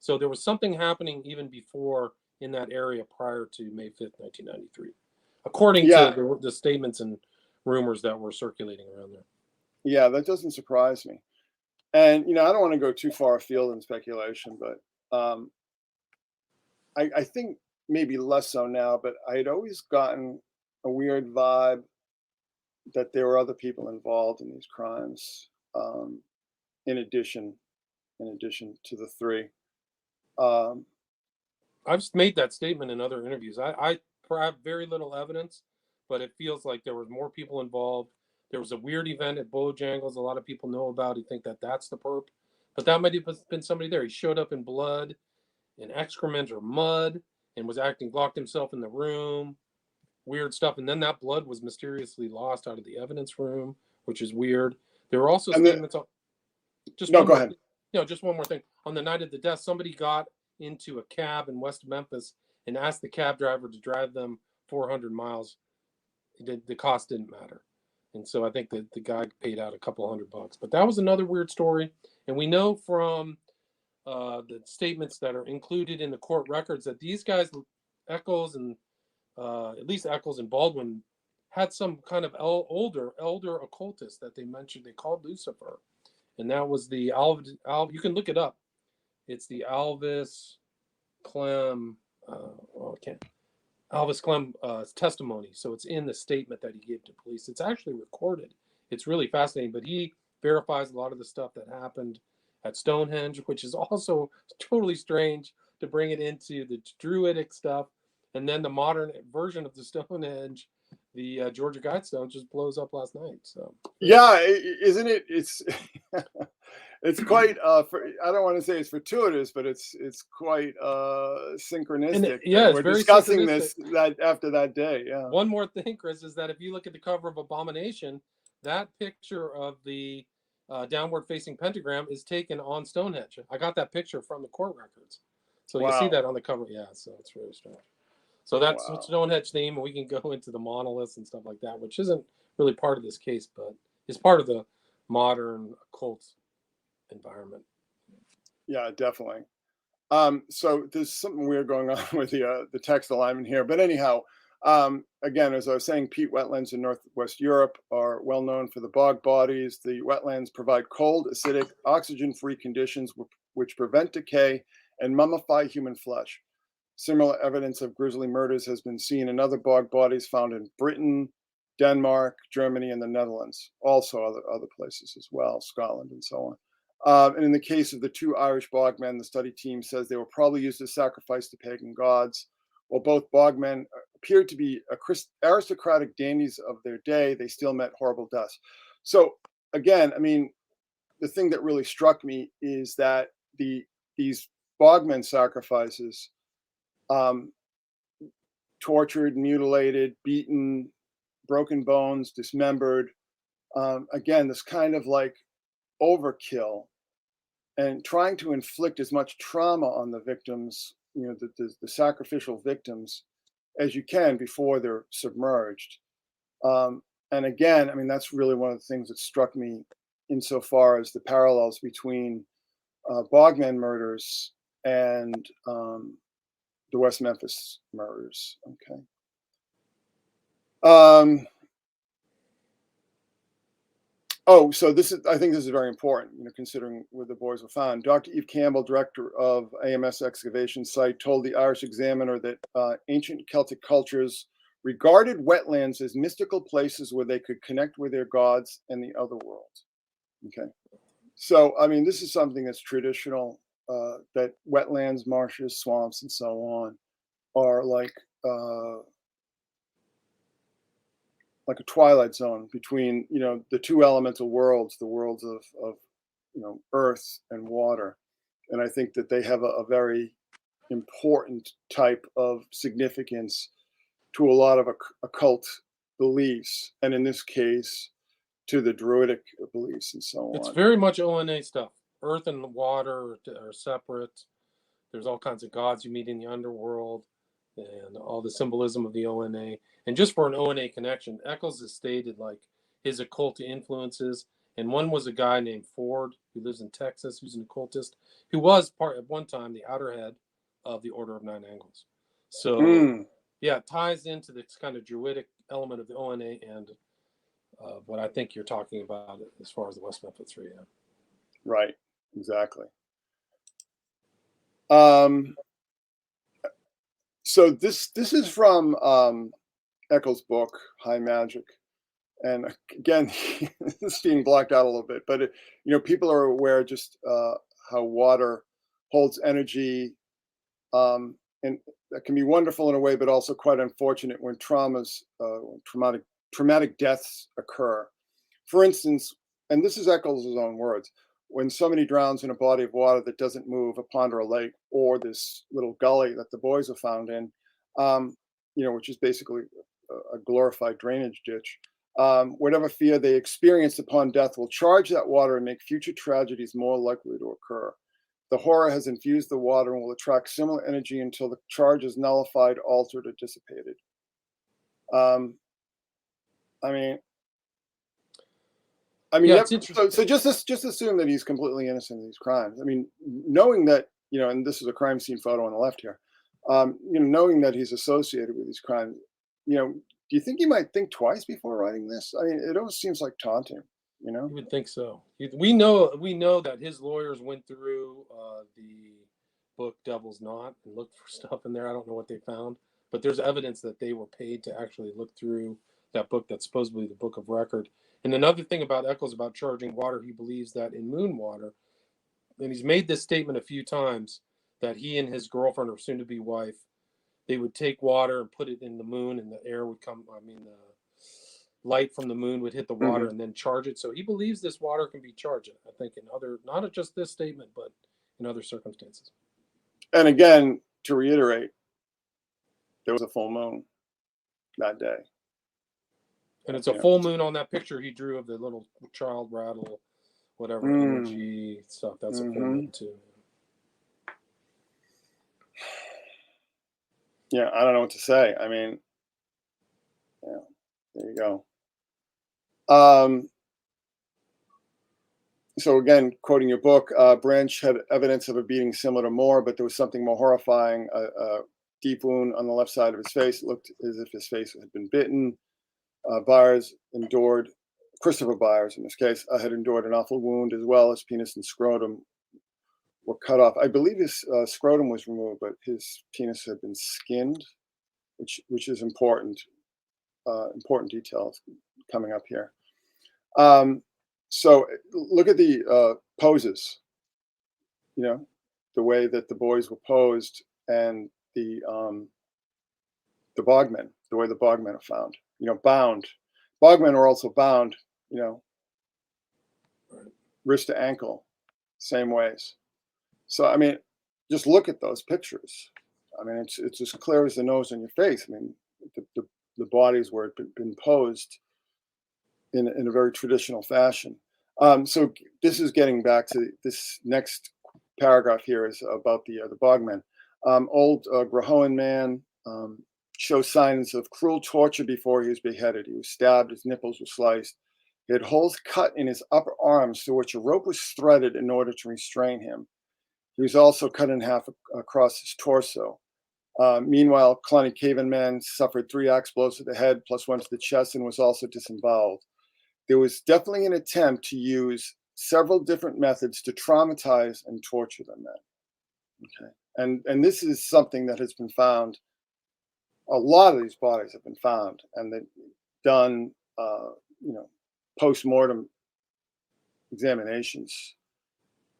Speaker 1: So there was something happening even before in that area prior to May 5th, 1993, according to the statements and rumors that were circulating around there.
Speaker 2: Yeah, that doesn't surprise me. And, I don't want to go too far afield in speculation, but I think maybe less so now, but I had always gotten a weird vibe that there were other people involved in these crimes, in addition to the three.
Speaker 1: I've made that statement in other interviews. I have very little evidence, but it feels like there was more people involved. There was a weird event at Bojangles a lot of people know about. You think that that's the perp, but that might have been somebody there. He showed up in blood and excrement or mud and was acting, locked himself in the room, weird stuff. And then that blood was mysteriously lost out of the evidence room, which is weird. There were also statements on just
Speaker 2: no,
Speaker 1: one
Speaker 2: go
Speaker 1: more,
Speaker 2: ahead.
Speaker 1: just one more thing. On the night of the death, somebody got into a cab in West Memphis and asked the cab driver to drive them 400 miles. The cost didn't matter. And so I think that the guy paid out a couple $100. But that was another weird story. And we know from the statements that are included in the court records that these guys, Eccles and at least Eccles and Baldwin, had some kind of elder occultist that they mentioned. They called Lucifer. And that was the you can look it up. It's the Alvis Clem. Alvis Clem testimony. So it's in the statement that he gave to police. It's actually recorded. It's really fascinating. But he verifies a lot of the stuff that happened at Stonehenge, which is also totally strange to bring it into the Druidic stuff. And then the modern version of the Stonehenge, the Georgia Guidestone, just blows up last night. So
Speaker 2: yeah, isn't it? It's it's quite. I don't want to say it's fortuitous, but it's quite synchronistic.
Speaker 1: It's
Speaker 2: we're
Speaker 1: very
Speaker 2: discussing this after that day. Yeah.
Speaker 1: One more thing, Chris, is that if you look at the cover of Abomination, that picture of the downward-facing pentagram is taken on Stonehenge. I got that picture from the court records, so you see that on the cover. Yeah, so it's really strange. So that's Stonehenge theme, and we can go into the monoliths and stuff like that, which isn't really part of this case, but is part of the modern occult environment.
Speaker 2: Yeah, definitely. So there's something weird going on with the text alignment here, but anyhow, again, as I was saying, peat wetlands in Northwest Europe are well known for the bog bodies. The wetlands provide cold, acidic, oxygen-free conditions which prevent decay and mummify human flesh. Similar evidence of grisly murders has been seen in other bog bodies found in Britain, Denmark, Germany, and the Netherlands. Also other places as well, Scotland and so on. And in the case of the two Irish bogmen, the study team says they were probably used as sacrifice to pagan gods. While both bogmen appeared to be aristocratic dandies of their day, they still met horrible deaths. So again, I mean, the thing that really struck me is that these bogmen sacrifices, tortured, mutilated, beaten, broken bones, dismembered. Again, this kind of like overkill and trying to inflict as much trauma on the victims, the sacrificial victims, as you can before they're submerged. And again, I mean, that's really one of the things that struck me insofar as the parallels between bogmen murders and the West Memphis murders. Okay. So I think this is very important, considering where the boys were found. Dr. Eve Campbell, director of AMS excavation site, told the Irish Examiner that ancient Celtic cultures regarded wetlands as mystical places where they could connect with their gods and the other world. Okay. So, I mean, this is something that's traditional, that wetlands, marshes, swamps, and so on are like a twilight zone between, the two elemental worlds, the worlds of earth and water. And I think that they have a very important type of significance to a lot of occult beliefs. And in this case, to the Druidic beliefs and so on.
Speaker 1: It's very much ONA stuff. Earth and water are separate. There's all kinds of gods you meet in the underworld and all the symbolism of the ONA. And just for an ONA connection, Eccles has stated like his occult influences. And one was a guy named Ford who lives in Texas, who's an occultist, who was at one time the outer head of the Order of Nine Angles. So yeah, it ties into this kind of Druidic element of the ONA and what I think you're talking about as far as the West Memphis 3. Yeah.
Speaker 2: Right. Exactly. So this is from Eccles' book, High Magic. And again, it's being blocked out a little bit, but people are aware just how water holds energy, and that can be wonderful in a way, but also quite unfortunate when traumatic deaths occur. For instance, and this is Eccles' own words, when somebody drowns in a body of water that doesn't move, a pond or a lake, or this little gully that the boys are found in, which is basically a glorified drainage ditch. Whatever fear they experience upon death will charge that water and make future tragedies more likely to occur. The horror has infused the water and will attract similar energy until the charge is nullified, altered, or dissipated. I mean,
Speaker 1: Yeah,
Speaker 2: yep.
Speaker 1: it's interesting.
Speaker 2: So just assume that he's completely innocent of these crimes. I mean, knowing that, and this is a crime scene photo on the left here, knowing that he's associated with these crimes, do you think he might think twice before writing this? I mean, it almost seems like taunting,
Speaker 1: You would think so. We know that his lawyers went through the book Devil's Knot and looked for stuff in there. I don't know what they found, but there's evidence that they were paid to actually look through that book that's supposedly the book of record. And another thing about Eccles about charging water, he believes that in moon water, and he's made this statement a few times, that he and his girlfriend or soon-to-be wife, they would take water and put it in the moon, and the air would come. The light from the moon would hit the water and then charge it. So he believes this water can be charged. I think in other, not just this statement, but in other circumstances.
Speaker 2: And again, to reiterate, there was a full moon that day.
Speaker 1: And it's a full moon on that picture he drew of the little child rattle, whatever energy stuff. That's a full moon too.
Speaker 2: Yeah, I don't know what to say. I mean, yeah, there you go. So again, quoting your book, Branch had evidence of a beating similar to Moore, but there was something more horrifying, a deep wound on the left side of his face. It looked as if his face had been bitten. Christopher Byers in this case, had endured an awful wound, as well as penis and scrotum were cut off. I believe his scrotum was removed, but his penis had been skinned, which is important details coming up here. So look at the poses, the way that the boys were posed, and the bogmen, the way the bogmen are found, bound. Bogmen are also bound, wrist to ankle, same ways. So, I mean, just look at those pictures. I mean, it's as clear as the nose on your face. I mean, the bodies were been posed in a very traditional fashion. So this is getting back to this next paragraph here is about the bogmen. Old Grahoan man shows signs of cruel torture before he was beheaded. He was stabbed, his nipples were sliced. He had holes cut in his upper arms through which a rope was threaded in order to restrain him. He was also cut in half across his torso. Meanwhile, Kalani Caven Man suffered 3 axe blows to the head, plus 1 to the chest, and was also disemboweled. There was definitely an attempt to use several different methods to traumatize and torture the men. Okay, and this is something that has been found. A lot of these bodies have been found, and they've done, post-mortem examinations.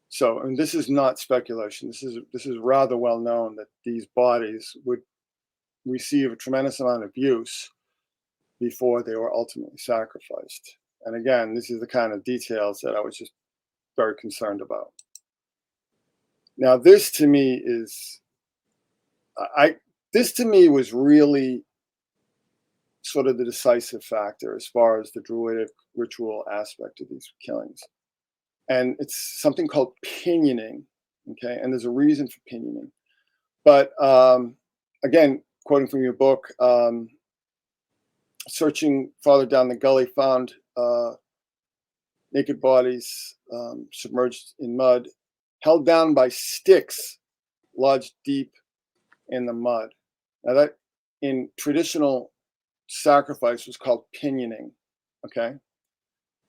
Speaker 2: So, and this is not speculation. This is rather well known that these bodies would receive a tremendous amount of abuse before they were ultimately sacrificed. And again, this is the kind of details that I was just very concerned about. Now, this to me was really sort of the decisive factor as far as the Druidic ritual aspect of these killings. And it's something called pinioning, okay? And there's a reason for pinioning. But again, quoting from your book, searching farther down the gully, found naked bodies submerged in mud, held down by sticks lodged deep in the mud. Now that in traditional sacrifice was called pinioning, okay?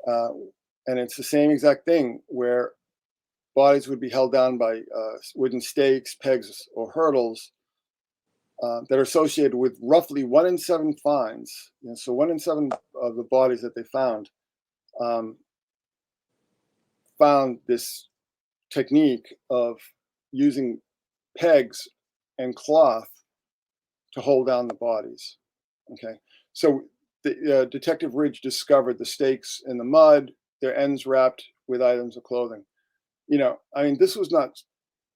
Speaker 2: And it's the same exact thing where bodies would be held down by wooden stakes, pegs, or hurdles that are associated with roughly 1 in 7 finds. So 1 in 7 of the bodies that they found this technique of using pegs and cloth to hold down the bodies. Okay, so the Detective Ridge discovered the stakes in the mud, their ends wrapped with items of clothing. I mean, this was not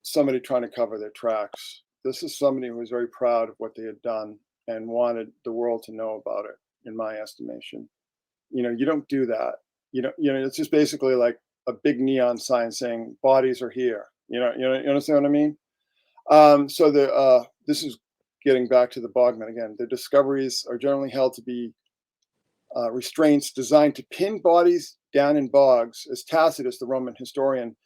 Speaker 2: somebody trying to cover their tracks. This is somebody who was very proud of what they had done and wanted the world to know about it, in my estimation. You don't do that. It's just basically like a big neon sign saying bodies are here. You understand what I mean? So this is getting back to the Bogman again. The discoveries are generally held to be restraints designed to pin bodies down in bogs, as Tacitus, the Roman historian,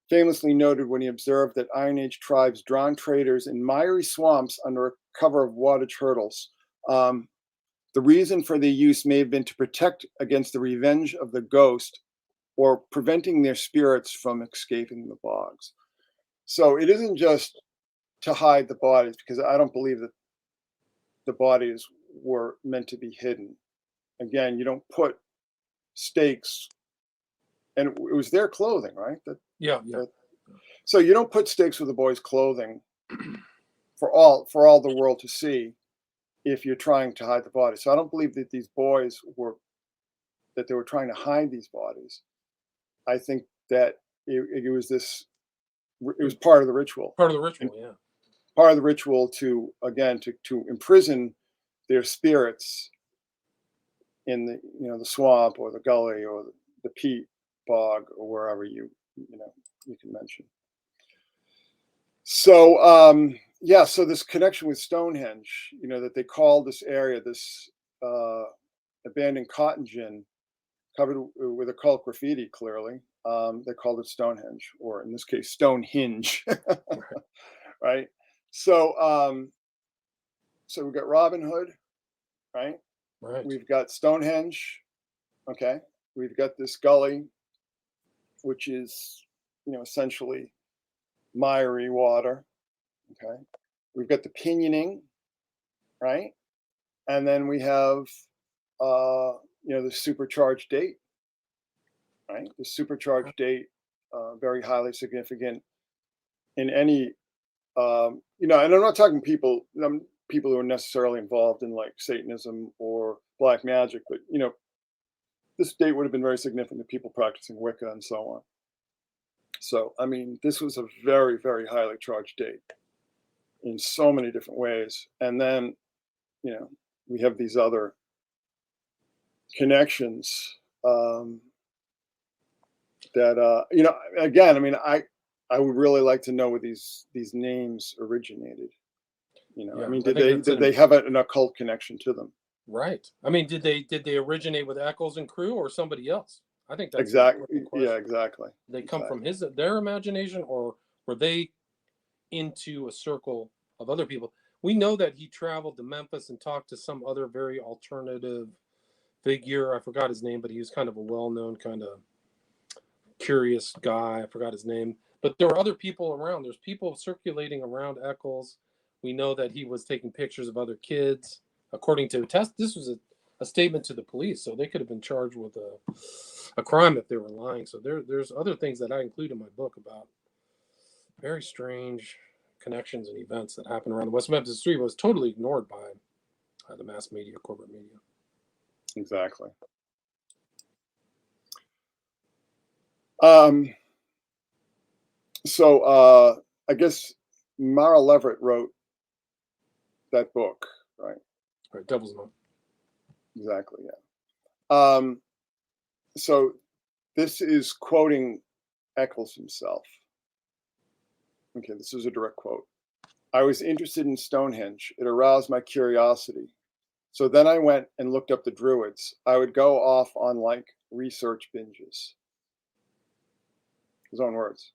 Speaker 2: famously noted when he observed that Iron Age tribes drowned traders in miry swamps under cover of wattage hurdles. The reason for their use may have been to protect against the revenge of the ghost or preventing their spirits from escaping the bogs. So it isn't just to hide the bodies, because I don't believe that the bodies were meant to be hidden. Again, you don't put stakes, and it was their clothing, right?
Speaker 1: Yeah.
Speaker 2: So you don't put stakes with the boys' clothing for all the world to see if you're trying to hide the bodies. So I don't believe that these boys that they were trying to hide these bodies. I think that it was part of the ritual.
Speaker 1: Part of the ritual, yeah.
Speaker 2: Part of the ritual to imprison their spirits in the swamp or the gully or the peat bog or wherever you can mention. So so this connection with Stonehenge, that they call this area, this abandoned cotton gin covered with occult graffiti, clearly. They called it Stonehenge, or in this case, Stonehenge. Right? So we've got Robin Hood, right?
Speaker 1: Right.
Speaker 2: We've got Stonehenge. Okay. We've got this gully, which is, essentially miry water. Okay. We've got the pinioning, right? And then we have, the supercharged date, right? The supercharged date, very highly significant in any, and I'm not talking people who are necessarily involved in like Satanism or black magic, but this date would have been very significant to people practicing Wicca and so on. So, I mean, this was a very, very highly charged date in so many different ways. And then, we have these other connections that, again, I mean, I would really like to know where these names originated. I mean, did they have an occult connection to them?
Speaker 1: Right. I mean, did they originate with Eccles and crew or somebody else? I think that's
Speaker 2: exactly. Yeah, exactly.
Speaker 1: They come from their imagination, or were they into a circle of other people? We know that he traveled to Memphis and talked to some other very alternative figure. I forgot his name, but he was kind of a well-known, kind of curious guy. I forgot his name. But there were other people around. There's people circulating around Eccles. We know that he was taking pictures of other kids. According to a test, this was a statement to the police, so they could have been charged with a crime if they were lying. So there's other things that I include in my book about very strange connections and events that happened around the West Memphis Street, was totally ignored by the mass media, corporate media.
Speaker 2: Exactly. So I guess Mara Leverett wrote that book, right?
Speaker 1: Right, Devil's Monk.
Speaker 2: Exactly, yeah. So this is quoting Eccles himself. Okay, this is a direct quote. I was interested in Stonehenge. It aroused my curiosity. So then I went and looked up the Druids. I would go off on like research binges. His own words.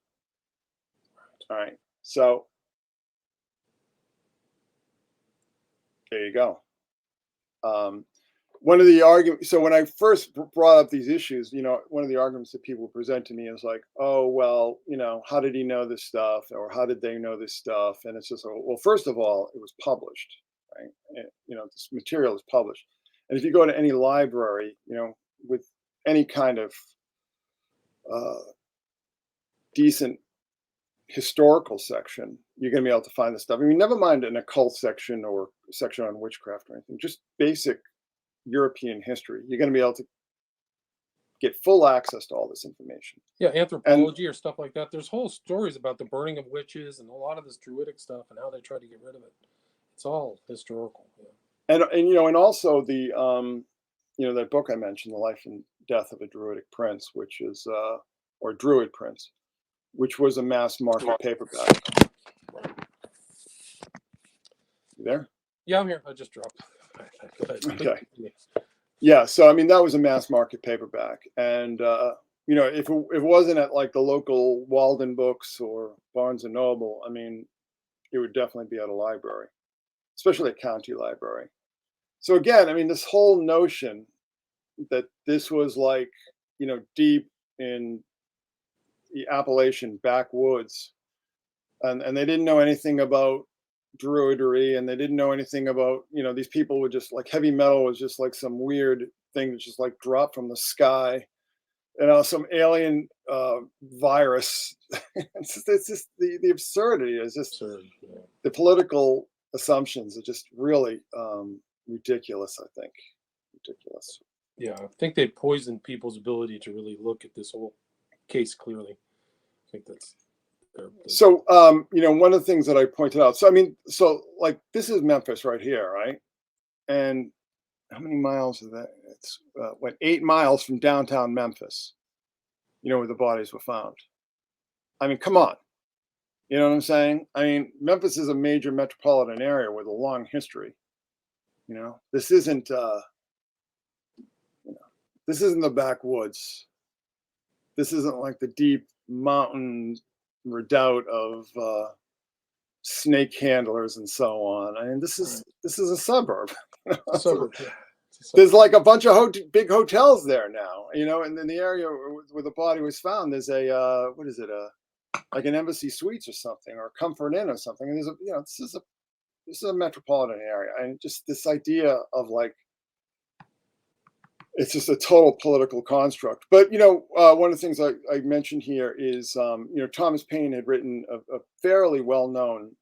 Speaker 2: All right. So there you go. one of the arguments, so when I first brought up these issues, one of the arguments that people present to me is like, oh, well, how did he know this stuff? Or how did they know this stuff? And it's just, well, first of all, it was published, right? This material is published. And if you go to any library, with any kind of decent historical section, you're going to be able to find this stuff. I mean, never mind an occult section or section on witchcraft or anything, just basic European history. You're going to be able to get full access to all this information.
Speaker 1: Yeah, anthropology or stuff like that. There's whole stories about the burning of witches and a lot of this druidic stuff and how they tried to get rid of it. It's all historical. Yeah.
Speaker 2: And also the that book I mentioned, The Life and Death of a Druidic Prince, which is or Druid Prince, which was a mass market paperback. You there?
Speaker 1: Yeah, I'm here. I just dropped.
Speaker 2: Okay. Yeah, so I mean that was a mass market paperback, and if it wasn't at like the local Walden Books or Barnes and Noble, I mean, it would definitely be at a library, especially a county library. So again, I mean, this whole notion that this was like, deep in the Appalachian backwoods, and they didn't know anything about druidry, and they didn't know anything about, these people were just like, heavy metal was just like some weird thing that just like dropped from the sky, some alien virus. It's just the absurdity is just
Speaker 1: Absurd, yeah.
Speaker 2: The political assumptions are just really ridiculous. I think ridiculous.
Speaker 1: Yeah, I think they poisoned people's ability to really look at this whole case clearly. I think that's.
Speaker 2: So, one of the things that I pointed out, so, I mean, like, this is Memphis right here, right? And how many miles is that? It's 8 miles from downtown Memphis, where the bodies were found. I mean, come on. You know what I'm saying? I mean, Memphis is a major metropolitan area with a long history. This isn't, this isn't the backwoods. This isn't like the deep mountain redoubt of snake handlers and so on. I mean, this is a suburb.
Speaker 1: A suburb. Yeah.
Speaker 2: There's like a bunch of big hotels there now, and in the area where the body was found, there's a what is it, like an Embassy Suites or something, or a Comfort Inn or something. And there's this is a metropolitan area, and just this idea of like, it's just a total political construct. But one of the things I mentioned here is Thomas Paine had written a fairly well-known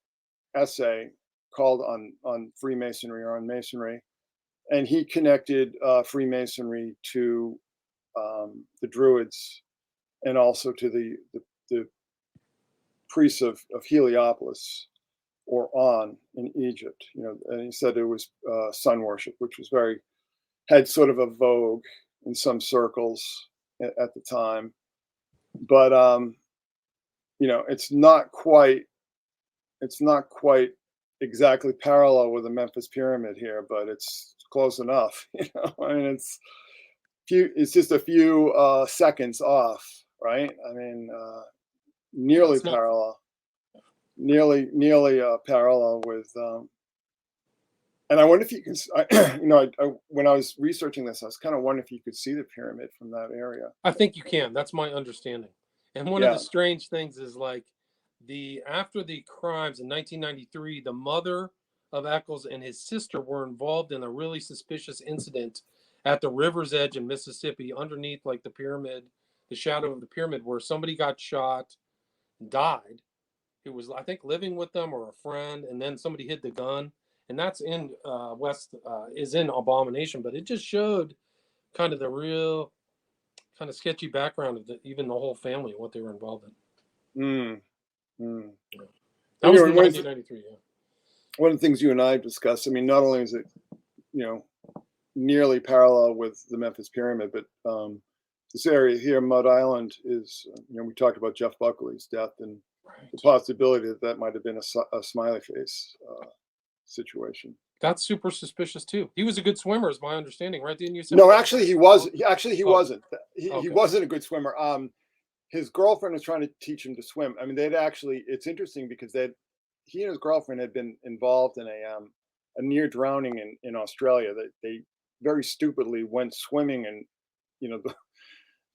Speaker 2: essay called on Freemasonry, or on Masonry, and he connected Freemasonry to the Druids, and also to the priests of Heliopolis, or On, in Egypt. And he said it was sun worship, which was had sort of a vogue in some circles at the time, but it's not quite exactly parallel with the Memphis Pyramid here, but it's close enough. I mean, it's just a few seconds off, right? I mean, nearly parallel with. And I wonder if you can, when I was researching this, I was kind of wondering if you could see the pyramid from that area.
Speaker 1: I think you can. That's my understanding. And one of the strange things is, like, after the crimes in 1993, the mother of Eccles and his sister were involved in a really suspicious incident at the river's edge in Mississippi, underneath like the pyramid, the shadow of the pyramid, where somebody got shot, died, who was, I think, living with them or a friend, and then somebody hid the gun. And that's in is in Abomination, but it just showed kind of the real kind of sketchy background of even the whole family and what they were involved in. Yeah. That was in 1993. Yeah.
Speaker 2: One of the things you and I discussed, I mean, not only is it, nearly parallel with the Memphis Pyramid, but this area here, Mud Island, is, we talked about Jeff Buckley's death, and the possibility that might have been a smiley face situation.
Speaker 3: That's super suspicious too. He was a good swimmer, is my understanding, right? Didn't you say?
Speaker 2: No, actually, he was. Actually, he wasn't. He wasn't a good swimmer. His girlfriend was trying to teach him to swim. I mean, they'd actually. It's interesting because he and his girlfriend had been involved in a near drowning in Australia. That they very stupidly went swimming in,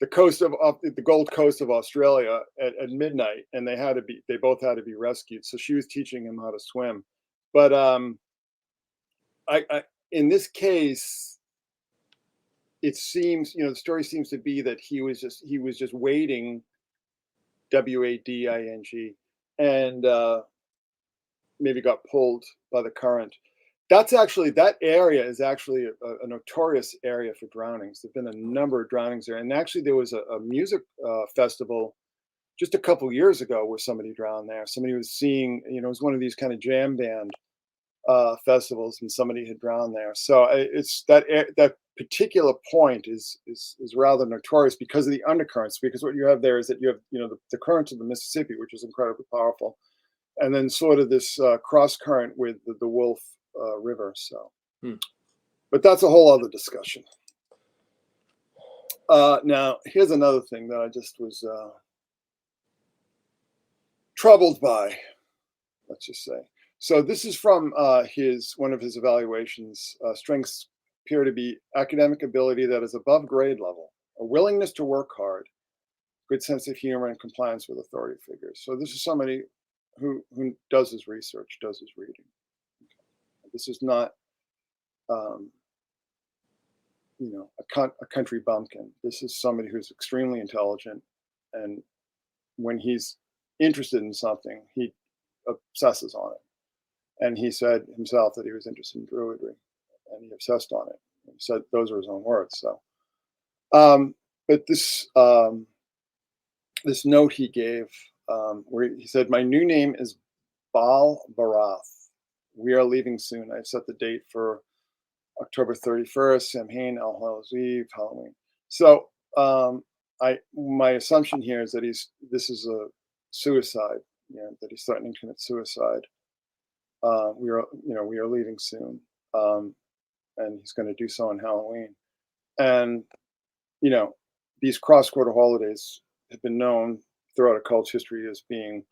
Speaker 2: the coast of the Gold Coast of Australia at midnight, and they both had to be rescued. So she was teaching him how to swim. But I in this case, it seems, the story seems to be that he was just wading, wading, and maybe got pulled by the current. That area is actually a notorious area for drownings. There've been a number of drownings there, and actually there was a music festival just a couple years ago where somebody drowned there. Somebody was seeing, it was one of these kind of jam band festivals, and somebody had drowned there. So it's that particular point is rather notorious because of the undercurrents. Because what you have there is that you have the current of the Mississippi, which is incredibly powerful, and then sort of this cross current with the Wolf River. So, but that's a whole other discussion. Now, here's another thing that I just was troubled by. Let's just say. So this is from one of his evaluations. Strengths appear to be academic ability that is above grade level, a willingness to work hard, good sense of humor, and compliance with authority figures. So this is somebody who does his research, does his reading. Okay. This is not, a country bumpkin. This is somebody who's extremely intelligent, and when he's interested in something, he obsesses on it. And he said himself that he was interested in druidry, and he obsessed on it. He said those are his own words. So, but this this note he gave, where he said, "My new name is Baal Barath. We are leaving soon. I've set the date for October 31st, Samhain, All Hallows Eve, Halloween." So, my assumption here is that this is a suicide. That he's threatening to commit suicide. We are leaving soon, and he's going to do so on Halloween. And these cross-quarter holidays have been known throughout occult history as being,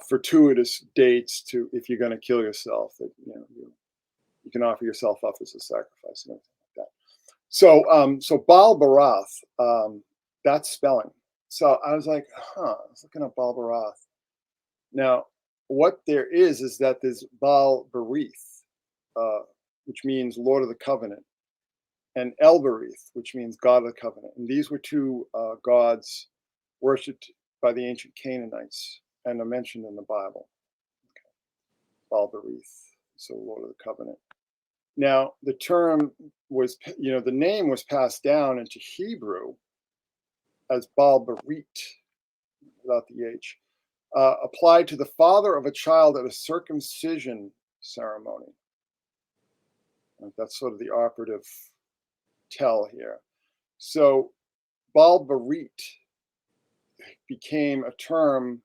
Speaker 2: fortuitous dates to, if you're going to kill yourself, that you can offer yourself up as a sacrifice and everything like that. So Baal Barath, that's spelling. So I was like, I was looking up Baal Barath. Now, what there is that there's Baal Berith, which means Lord of the Covenant, and El Berith, which means God of the Covenant. And these were two gods worshipped by the ancient Canaanites and are mentioned in the Bible. Okay. Baal Berith, so Lord of the Covenant. Now, the term was, the name was passed down into Hebrew as Baal Berit, without the H. Applied to the father of a child at a circumcision ceremony. And that's sort of the operative tell here. So Baal Berit became a term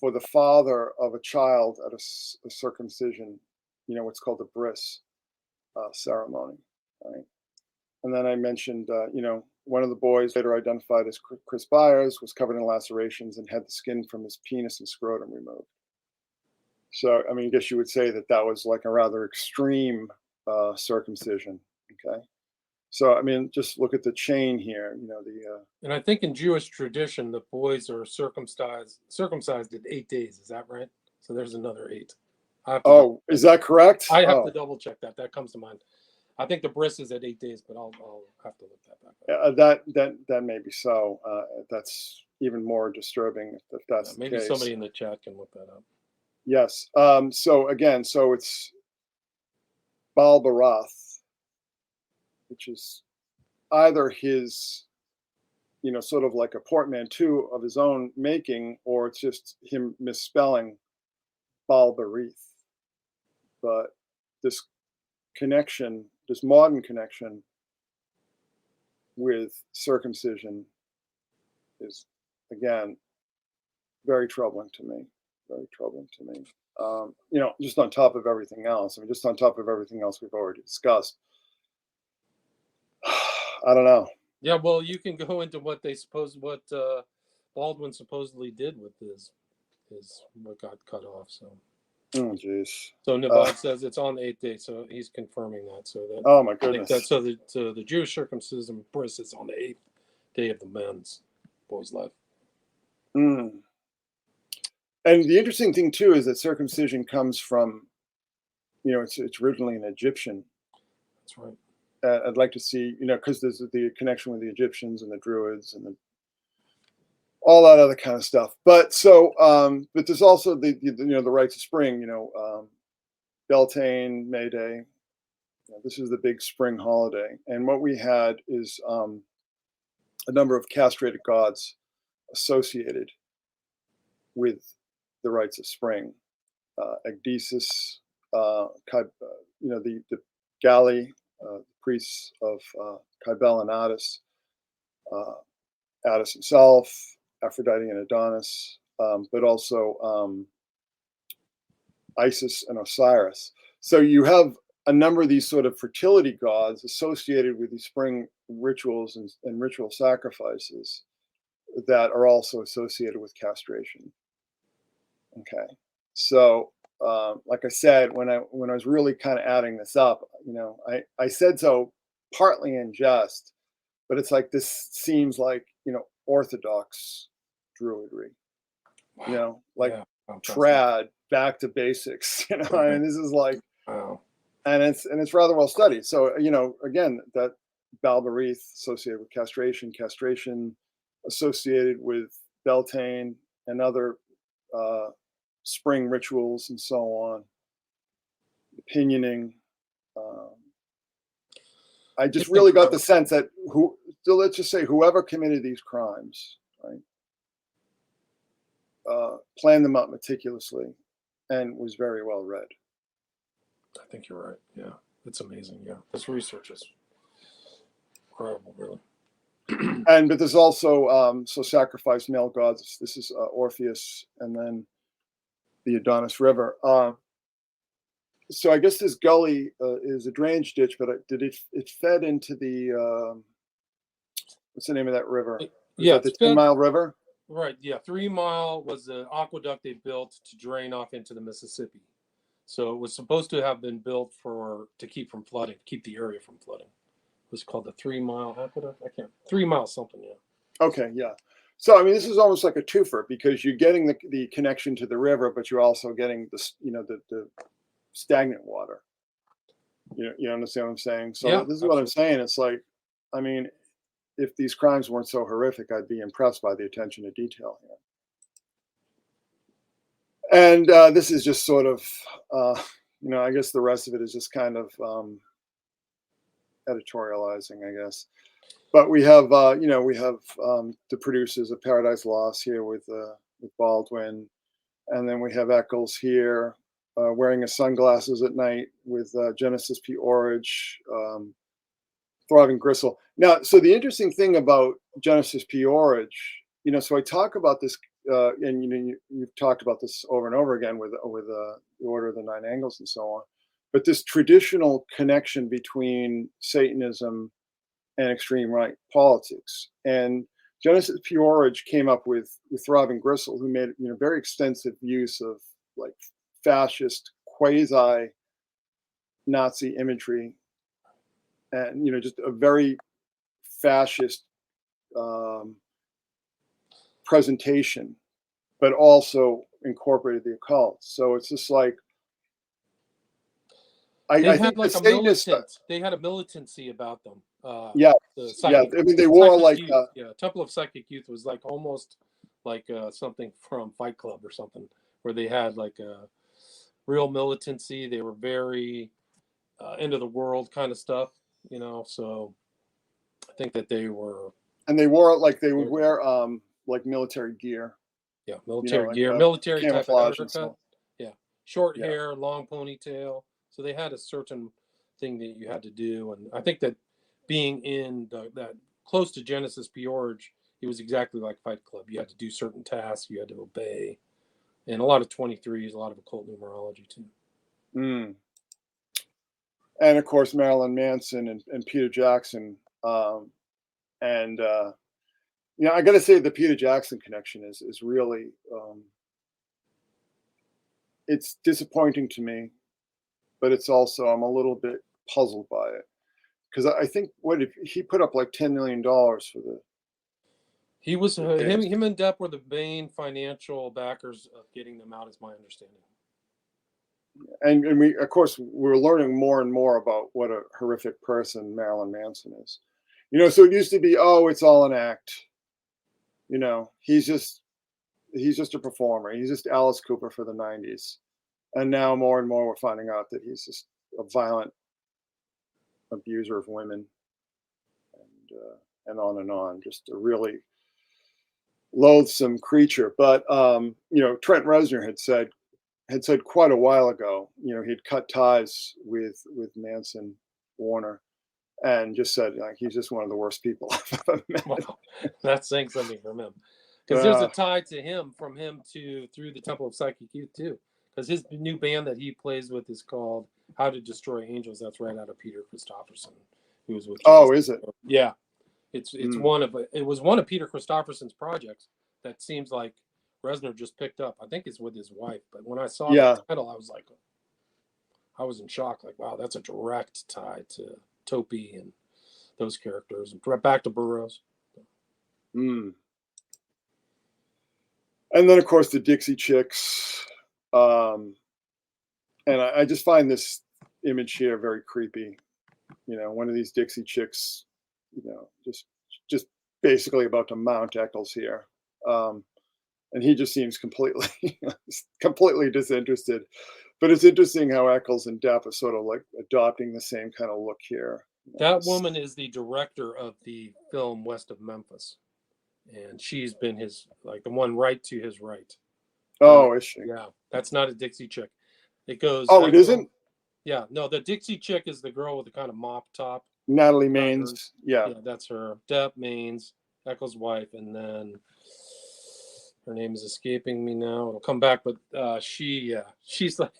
Speaker 2: for the father of a child at a circumcision, what's called a bris ceremony. Right? And then I mentioned, one of the boys, later identified as Chris Byers, was covered in lacerations and had the skin from his penis and scrotum removed. So, I guess you would say that was like a rather extreme circumcision. Okay. So, just look at the chain here.
Speaker 1: And I think in Jewish tradition, the boys are circumcised at 8 days. Is that right? So there's another 8.
Speaker 2: Is that correct?
Speaker 1: I have to double check that. That comes to mind. I think the bris is at 8 days, but I'll have to look that back up.
Speaker 2: That may be so. That's even more disturbing if that's
Speaker 1: maybe
Speaker 2: the case.
Speaker 1: Somebody in the chat can look that up.
Speaker 2: Yes. So it's Baal Barath, which is either his, sort of like a portmanteau of his own making, or it's just him misspelling Baal Berith. But this connection, this modern connection with circumcision is, again, very troubling to me. Very troubling to me. Just on top of everything else. Just on top of everything else we've already discussed. I don't know.
Speaker 1: Yeah, well, you can go into what Baldwin supposedly did with his what got cut off. So
Speaker 2: Oh, jeez.
Speaker 1: So Navad says it's on the 8th day, so he's confirming that. So that
Speaker 2: Oh my
Speaker 1: I think
Speaker 2: goodness.
Speaker 1: that so the Jewish circumcision bris is on the 8th day of the men's boy's life.
Speaker 2: Mm. And the interesting thing too is that circumcision comes from, it's originally an Egyptian.
Speaker 1: That's right.
Speaker 2: I'd like to see, because there's the connection with the Egyptians and the Druids and all that other kind of stuff. But so, but there's also the rites of spring. Beltane, May Day. This is the big spring holiday, and what we had is a number of castrated gods associated with the rites of spring. Agdesis, the Gali, priests of Kybele and Attis, Attis himself, Aphrodite and Adonis, but also Isis and Osiris. So you have a number of these sort of fertility gods associated with these spring rituals and ritual sacrifices that are also associated with castration. Okay, so like I said, when I was really kind of adding this up, I said so partly in jest, but it's like this seems like orthodox druidry, like trad back to basics. I mean, this is like,
Speaker 1: wow.
Speaker 2: and it's rather well studied. So again, that Balberith associated with castration associated with Beltane and other spring rituals and so on, pinioning. I just really got the sense that let's just say whoever committed these crimes, right, planned them out meticulously and was very well read.
Speaker 1: I think you're right. Yeah, it's amazing. Yeah, this research is incredible, really.
Speaker 2: But there's also sacrificed male gods. This is Orpheus, and then the Adonis River. So I guess this gully is a drainage ditch, but it fed into the what's the name of that river?
Speaker 1: The
Speaker 2: 10 Mile River.
Speaker 1: Right. Yeah, 3 Mile was the aqueduct they built to drain off into the Mississippi. So it was supposed to have been built to keep from flooding, keep the area from flooding. It was called the 3 Mile aqueduct. 3 Mile something. Yeah.
Speaker 2: Okay. Yeah. So I mean, this is almost like a twofer because you're getting the connection to the river, but you're also getting the stagnant water. You understand what I'm saying? So this is what I'm saying. It's like, I mean, if these crimes weren't so horrific, I'd be impressed by the attention to detail here. And this is just sort of, I guess the rest of it is just kind of editorializing, I guess. But we have, the producers of Paradise Lost here with Baldwin, and then we have Eccles here wearing his sunglasses at night with Genesis P. Orridge, Throbbing Gristle. Now, so the interesting thing about Genesis P. Orridge, so I talk about this, and you've talked about this over and over again with the Order of the Nine Angles and so on. But this traditional connection between Satanism and extreme right politics, and Genesis P. Orridge came up with Throbbing Gristle, who made very extensive use of like fascist quasi Nazi imagery, and just a very fascist presentation, but also incorporated the occult. So it's just like I think
Speaker 1: like they had a militancy about them.
Speaker 2: I mean, they wore like
Speaker 1: Temple of Psychic Youth was like almost like something from Fight Club or something, where they had like a real militancy. They were very end of the world kind of stuff, So I think that they were,
Speaker 2: and they wore like they would wear like military gear.
Speaker 1: Yeah, military gear, military type of haircut. Yeah, short hair, long ponytail. So they had a certain thing that you had to do, and I think that being in that close to Genesis P. Orridge, it was exactly like Fight Club. You had to do certain tasks, you had to obey, and a lot of 23s, a lot of occult numerology too.
Speaker 2: Mm. And of course, Marilyn Manson and Peter Jackson, and I got to say the Peter Jackson connection is really it's disappointing to me, but it's also I'm a little bit puzzled by it because I think what if he put up like $10 million for the
Speaker 3: He was
Speaker 2: the case.
Speaker 3: him and Depp were the main financial backers of getting them out, is my understanding.
Speaker 2: And we of course we're learning more and more about what a horrific person Marilyn Manson is. So it used to be, oh, it's all an act. He's just a performer. He's just Alice Cooper for the 90s. And now more and more we're finding out that he's just a violent abuser of women and on and on. Just a really loathsome creature. But Trent Reznor had said quite a while ago, he'd cut ties with Manson Warner and just said like he's just one of the worst people I've ever met.
Speaker 3: Wow, that's saying something from him. Because there's a tie to him from him to Through the Temple of Psychic Youth too. Because his new band that he plays with is called How to Destroy Angels. That's right out of Peter Christopherson, who was with.
Speaker 2: Oh, is it?
Speaker 3: Yeah, it was one of Peter Christopherson's projects that seems like Reznor just picked up. I think it's with his wife. But when I saw the title, I was in shock. Like, wow, that's a direct tie to Topi and those characters. And back to Burroughs.
Speaker 2: And then, of course, the Dixie Chicks. And I just find this image here very creepy. One of these Dixie Chicks, just basically about to mount Eccles here. And he just seems completely disinterested. But it's interesting how Eccles and Depp are sort of like adopting the same kind of look here.
Speaker 3: That woman is the director of the film West of Memphis. And she's been the one right to his right.
Speaker 2: Oh, is she?
Speaker 3: Yeah, that's not a Dixie Chick. It goes.
Speaker 2: Oh, it isn't?
Speaker 3: Yeah, no, the Dixie Chick is the girl with the kind of mop top.
Speaker 2: Natalie Maines. Yeah,
Speaker 3: that's her. Depp Maines, Eccles' wife, and then her name is escaping me now. It'll come back, but she said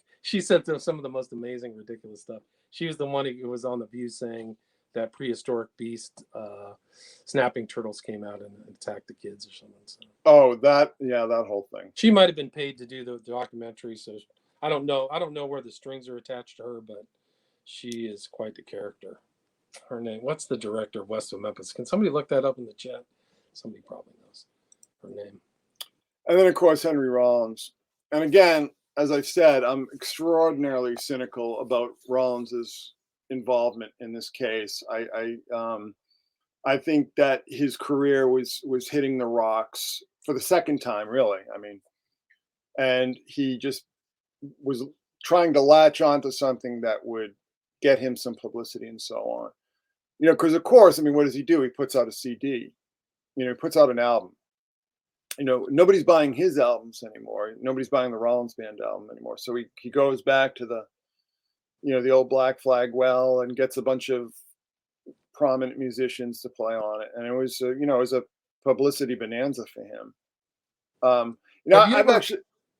Speaker 3: some of the most amazing, ridiculous stuff. She was the one who was on The View saying that prehistoric beast snapping turtles came out and attacked the kids or something. So.
Speaker 2: Oh, that whole thing.
Speaker 3: She might have been paid to do the documentary, so I don't know where the strings are attached to her, but she is quite the character. Her name, what's the director of West of Memphis? Can somebody look that up in the chat? Somebody probably knows her name.
Speaker 2: And then, of course, Henry Rollins. And again, as I've said, I'm extraordinarily cynical about Rollins's involvement in this case. I think that his career was hitting the rocks for the second time, really. I mean, and he just was trying to latch onto something that would get him some publicity and so on. Because of course, I mean, what does he do? He puts out a CD. He puts out an album. Nobody's buying his albums anymore. Nobody's buying the Rollins Band album anymore. So he goes back to the old Black Flag well and gets a bunch of prominent musicians to play on it. And it was, it was a publicity bonanza for him.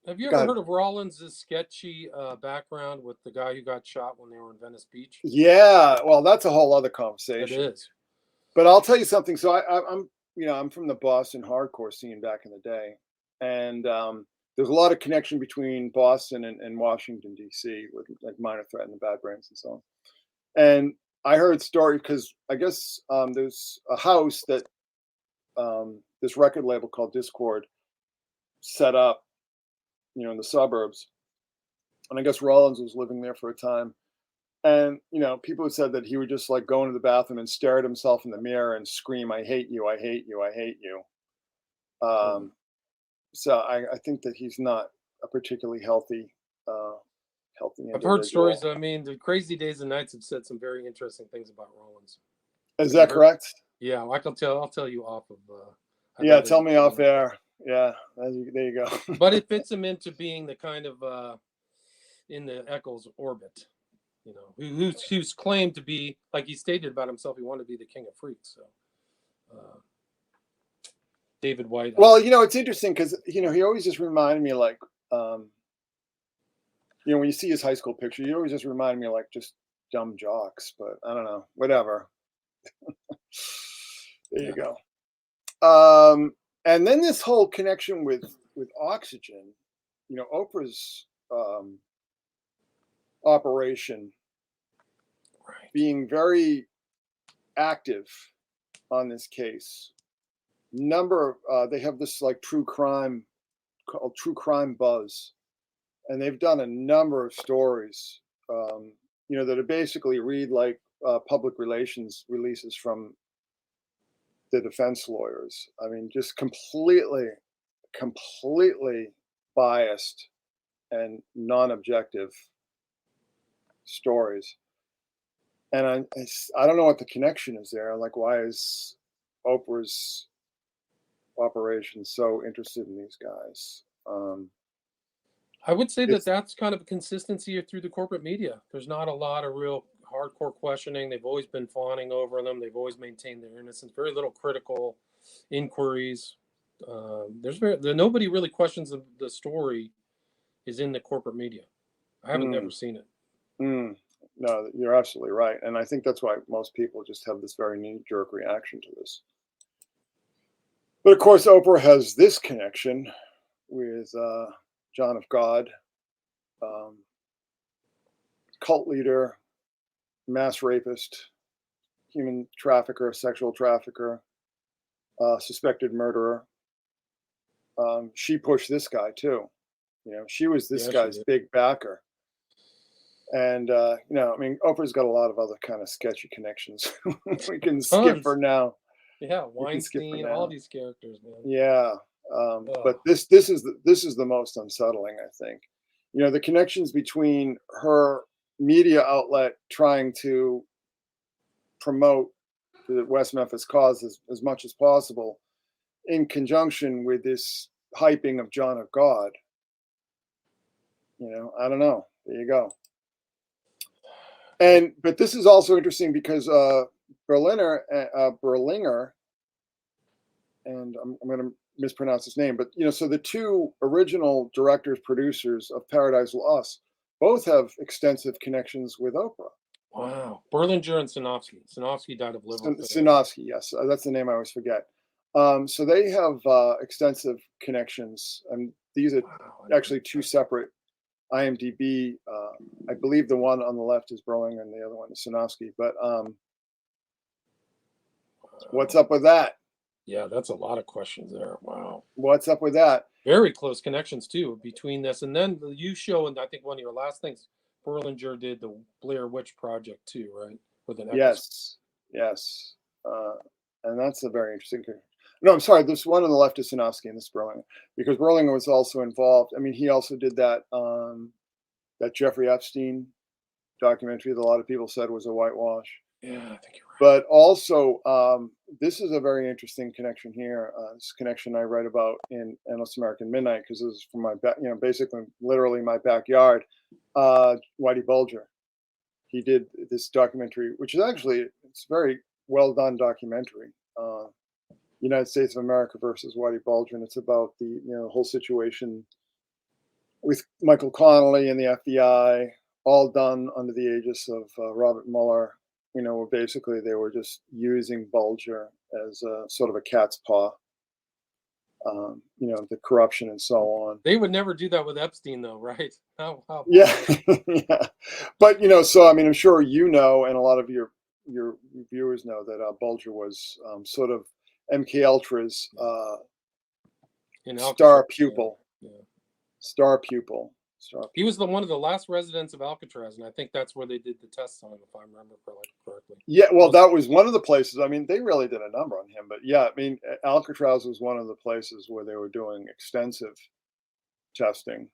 Speaker 3: Have you ever heard of Rollins' sketchy background with the guy who got shot when they were in Venice Beach?
Speaker 2: Yeah, well, that's a whole other conversation.
Speaker 3: It is.
Speaker 2: But I'll tell you something. So I'm from the Boston hardcore scene back in the day, and there's a lot of connection between Boston and Washington D.C. with like Minor Threat and the Bad Brains and so on. And I heard stories because I guess there's a house that this record label called Discord set up, in the suburbs. And I guess Rollins was living there for a time. And, people had said that he would just like go into the bathroom and stare at himself in the mirror and scream, "I hate you, I hate you, I hate you." So I think that he's not a particularly healthy individual.
Speaker 3: I've heard stories. I mean, the Crazy Days and Nights have said some very interesting things about Rollins.
Speaker 2: Is that correct?
Speaker 3: Yeah, I'll tell you off of.
Speaker 2: Yeah, tell me off air. Yeah, there you go.
Speaker 3: But it fits him into being the kind of in the Eccles orbit, who's claimed to be, like he stated about himself, he wanted to be the king of freaks. So, David White.
Speaker 2: Well, it's interesting because he always just reminded me like, when you see his high school picture, you always just remind me like just dumb jocks. But I don't know, whatever. There you go. And then this whole connection with Oxygen, Oprah's operation,
Speaker 3: Right.
Speaker 2: being very active on this case. They have this like true crime called True Crime Buzz, and they've done a number of stories, that are basically read like public relations releases from the defense lawyers. I mean, just completely biased and non-objective stories. And I don't know what the connection is there. Like, why is Oprah's operation so interested in these guys?
Speaker 3: I would say that
Speaker 2: It's
Speaker 3: that's kind of a consistency through the corporate media. There's not a lot of real hardcore questioning. They've always been fawning over them. They've always maintained their innocence. Very little critical inquiries. Nobody really questions the story is in the corporate media. I haven't never
Speaker 2: mm,
Speaker 3: seen it.
Speaker 2: no, you're absolutely right, and I think that's why most people just have this very knee-jerk reaction to this. But of course, Oprah has this connection with John of God, um, cult leader, mass rapist, human trafficker, sexual trafficker, suspected murderer. She pushed this guy too. She was this
Speaker 3: Yeah, she
Speaker 2: guy's
Speaker 3: did.
Speaker 2: big backer. And I mean, Oprah's got a lot of other kind of sketchy connections. We can skip
Speaker 3: Tons.
Speaker 2: for now.
Speaker 3: Yeah,
Speaker 2: We can skip for
Speaker 3: Weinstein, all
Speaker 2: now.
Speaker 3: these characters, man.
Speaker 2: Yeah, but
Speaker 3: Oh,
Speaker 2: this is the most unsettling, I think. The connections between her media outlet trying to promote the West Memphis cause as much as possible, in conjunction with this hyping of John of God. I don't know. There you go. But this is also interesting because Berliner, and I'm going to mispronounce his name, but so the two original directors, producers of Paradise Lost, both have extensive connections with Oprah.
Speaker 3: wow. Berlinger and Sinofsky. Sinofsky died of liver failure.
Speaker 2: Sinofsky, yes, that's the name I always forget. So they have extensive connections, and these are
Speaker 3: Wow.
Speaker 2: actually two separate IMDb. I believe the one on the left is Berlinger and the other one is Sinofsky. But what's up with that?
Speaker 3: Yeah, that's a lot of questions there. Wow.
Speaker 2: What's up with that?
Speaker 3: Very close connections too between this and then you show, and I think one of your last things, Berlinger did the Blair Witch Project too, right? With an
Speaker 2: Yes, yes, and that's a very interesting. No, I'm sorry. This one on the left is Sinofsky, and this is Berlinger, because Berlinger was also involved. I mean, he also did that that Jeffrey Epstein documentary that a lot of people said was a whitewash.
Speaker 3: Yeah, I think you're right.
Speaker 2: But also, this is a very interesting connection here. This connection I read about in Endless American Midnight, because this is from my basically literally my backyard. Whitey Bulger, he did this documentary, which is actually it's a very well done documentary. United States of America versus Whitey Bulger, and it's about the whole situation with Michael Connolly and the FBI, all done under the aegis of Robert Mueller. Where basically they were just using Bulger as a sort of a cat's paw. The corruption and so on.
Speaker 3: They would never do that with Epstein, though, right? How
Speaker 2: Yeah, yeah. But so I mean, I'm sure and a lot of your viewers know that Bulger was sort of MK Ultra's star pupil.
Speaker 3: Yeah.
Speaker 2: Star pupil.
Speaker 3: He was one of the last residents of Alcatraz, and I think that's where they did the tests on him, if I remember correctly.
Speaker 2: Yeah, well, that was one of the places. I mean, they really did a number on him, but yeah, I mean, Alcatraz was one of the places where they were doing extensive testing,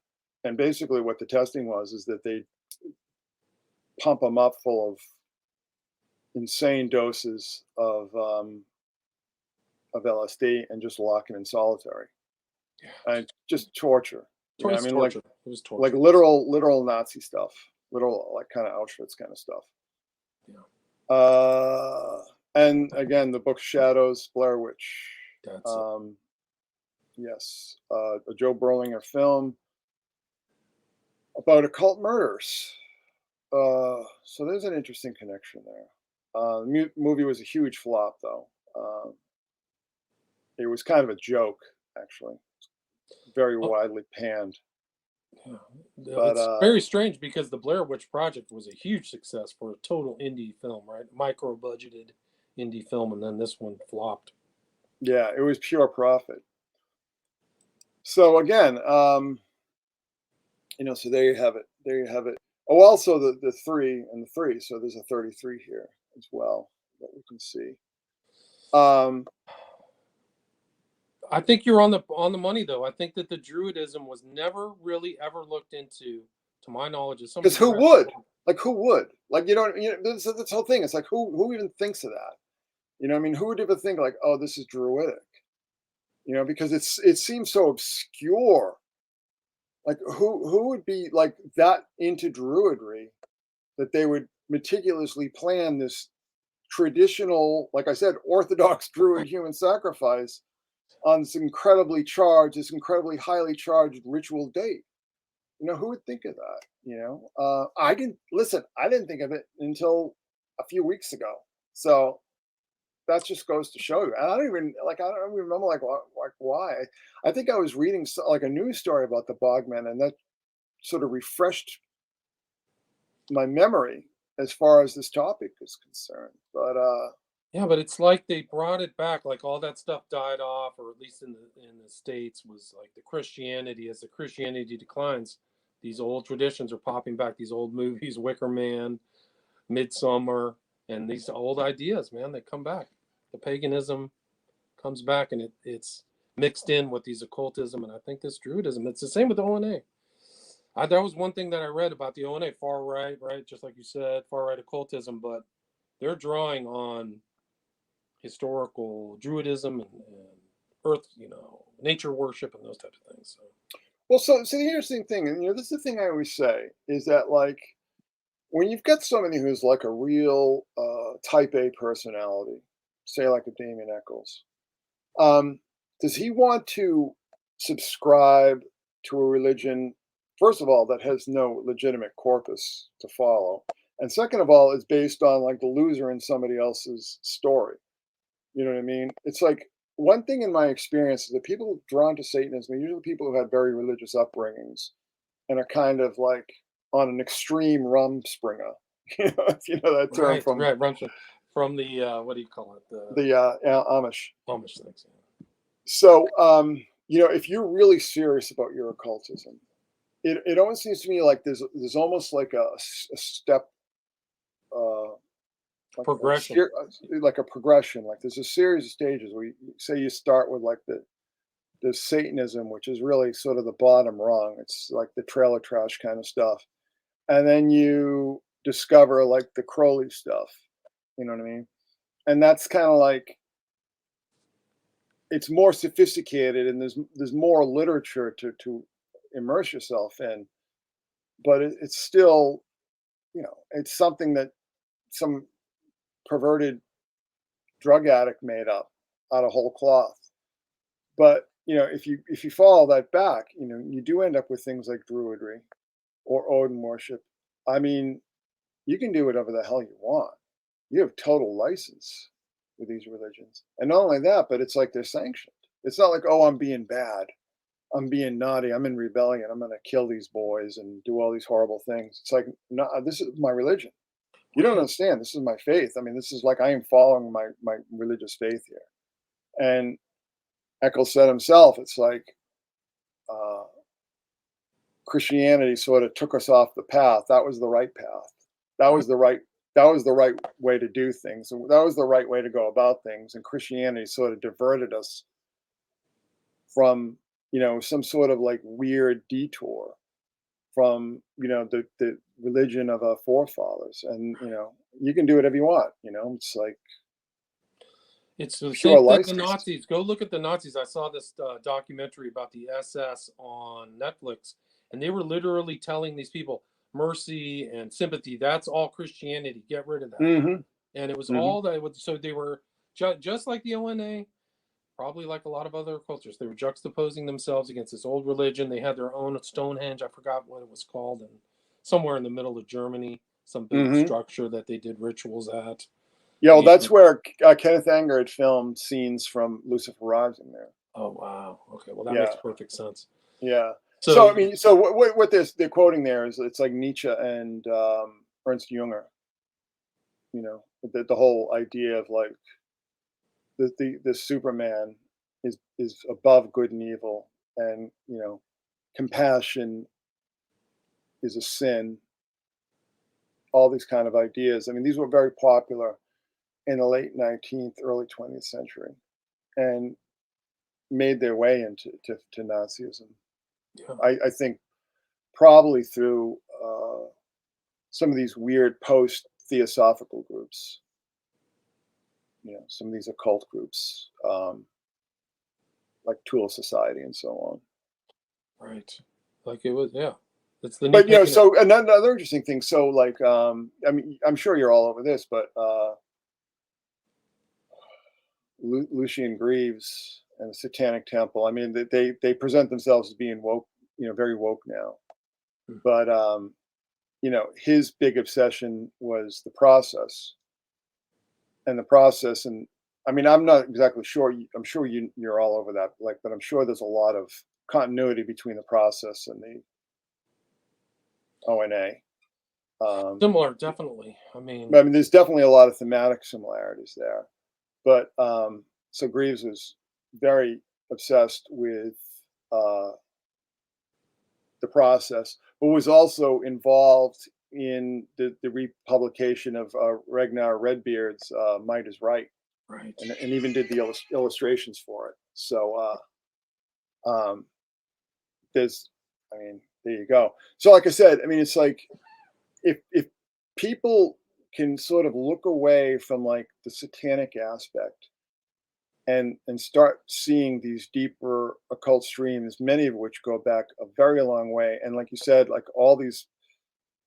Speaker 2: and basically, what the testing was is that they pump them up full of insane doses of LSD and just lock him in solitary, and just torture. I mean,
Speaker 3: torture. It was torture.
Speaker 2: Like literal Nazi stuff, literal like kind of Auschwitz kind of stuff.
Speaker 3: Yeah.
Speaker 2: And again, the book Shadows, Blair Witch.
Speaker 3: That's
Speaker 2: yes, a Joe Berlinger film about occult murders. So there's an interesting connection there. The movie was a huge flop, though. It was kind of a joke, actually. Very widely panned. But
Speaker 3: It's very strange because the Blair Witch Project was a huge success for a total indie film, right? Micro budgeted indie film, and then this one flopped.
Speaker 2: yeah, it was pure profit. So again, so there you have it. There you have it. Oh, also the 3 and the 3. So there's a 33 here as well that we can see.
Speaker 3: I think you're on the money, though. I think that the Druidism was never really ever looked into, to my knowledge, as
Speaker 2: Because
Speaker 3: something.
Speaker 2: who would? Like, who would? Like, this whole thing. It's like, who even thinks of that? I mean, who would ever think like, oh, this is Druidic? Because it seems so obscure. Like, who would be like that into Druidry that they would meticulously plan this traditional, like I said, Orthodox Druid human sacrifice on this incredibly highly charged ritual date? Who would think of that? I didn't think of it until a few weeks ago. So that just goes to show you. And I don't even remember why. I think I was reading like a news story about the Bogmen, and that sort of refreshed my memory as far as this topic is concerned. But
Speaker 3: yeah, but it's like they brought it back. Like all that stuff died off, or at least in the States, was like the Christianity. As the Christianity declines, these old traditions are popping back. These old movies, Wicker Man, Midsummer, and these old ideas, man, they come back. The paganism comes back, and it's mixed in with these occultism, and I think this Druidism. It's the same with the ONA. That was one thing that I read about the ONA, far right, just like you said, far right occultism, but they're drawing on historical Druidism and earth, nature worship and those types of things.
Speaker 2: So the interesting thing, and this is the thing I always say, is that like when you've got somebody who's like a real type A personality, say like a Damien Eccles, does he want to subscribe to a religion, first of all, that has no legitimate corpus to follow, and second of all, is based on like the loser in somebody else's story? You know what I mean? It's like one thing in my experience is that people drawn to Satanism are usually people who had very religious upbringings and are kind of like on an extreme Rumspringer. If you know that term
Speaker 3: Right, Rumspringer, from the what do you call it?
Speaker 2: The Amish.
Speaker 3: Amish things. Yeah.
Speaker 2: So if you're really serious about your occultism, it almost seems to me like there's almost like a step. Like
Speaker 3: progression,
Speaker 2: like a progression. Like there's a series of stages where you start with like the Satanism, which is really sort of the bottom rung. It's like the trailer trash kind of stuff, and then you discover like the Crowley stuff. You know what I mean? And that's kind of like it's more sophisticated, and there's more literature to immerse yourself in, but it's still, it's something that some perverted drug addict made up out of whole cloth. But if you follow that back, you do end up with things like Druidry or Odin worship. I mean, you can do whatever the hell you want. You have total license with these religions, and not only that, but it's like they're sanctioned. It's not like, oh, I'm being bad, I'm being naughty, I'm in rebellion, I'm going to kill these boys and do all these horrible things. It's like, no, this is my religion. You don't understand. This is my faith. I mean, this is like I am following my religious faith here. And Eccles said himself, it's like Christianity sort of took us off the path. That was the right path. That was the right way to do things. And that was the right way to go about things. And Christianity sort of diverted us from, some sort of like weird detour from, the religion of our forefathers. And, you can do whatever you want, it's like,
Speaker 3: it's the
Speaker 2: pure
Speaker 3: same thing. The
Speaker 2: license.
Speaker 3: Nazis. Go look at the Nazis. I saw this documentary about the SS on Netflix, and they were literally telling these people, mercy and sympathy, that's all Christianity. Get rid of that.
Speaker 2: Mm-hmm.
Speaker 3: And it was all that. So they were just like the ONA, probably like a lot of other cultures. They were juxtaposing themselves against this old religion. They had their own Stonehenge. I forgot what it was called, and somewhere in the middle of Germany, some big structure that they did rituals at.
Speaker 2: Yeah, well, that's where Kenneth Anger had filmed scenes from Lucifer Rising there.
Speaker 3: Oh, wow. Okay, well, that makes perfect sense.
Speaker 2: Yeah. So I mean, so what they're quoting there is it's like Nietzsche and Ernst Jünger. You know, the whole idea of like the Superman is above good and evil, and you know, compassion is a sin. All these kind of ideas. I mean, these were very popular in the late 19th, early 20th century, and made their way into Nazism.
Speaker 3: Yeah.
Speaker 2: I think probably through some of these weird post-theosophical groups, you know, some of these occult groups, like Tool Society and so on.
Speaker 3: Right. Like it was, yeah. It's the.
Speaker 2: But you know, so another interesting thing. So, like, I mean, I'm sure you're all over this, but Lucian Greaves and the Satanic Temple. I mean, they present themselves as being woke, you know, very woke now. But you know, his big obsession was the process, and the process. And I mean, I'm not exactly sure. I'm sure you're all over that, like, but I'm sure there's a lot of continuity between the process and the ONA.
Speaker 3: Similar, definitely. I mean,
Speaker 2: there's definitely a lot of thematic similarities there. But so Greaves was very obsessed with the process, but was also involved in the republication of Ragnar Redbeard's Might is Right.
Speaker 3: Right.
Speaker 2: And even did the illustrations for it. So there's, I mean, there you go. So like I said, I mean, it's like if people can sort of look away from like the satanic aspect and start seeing these deeper occult streams, many of which go back a very long way. And like you said, like all these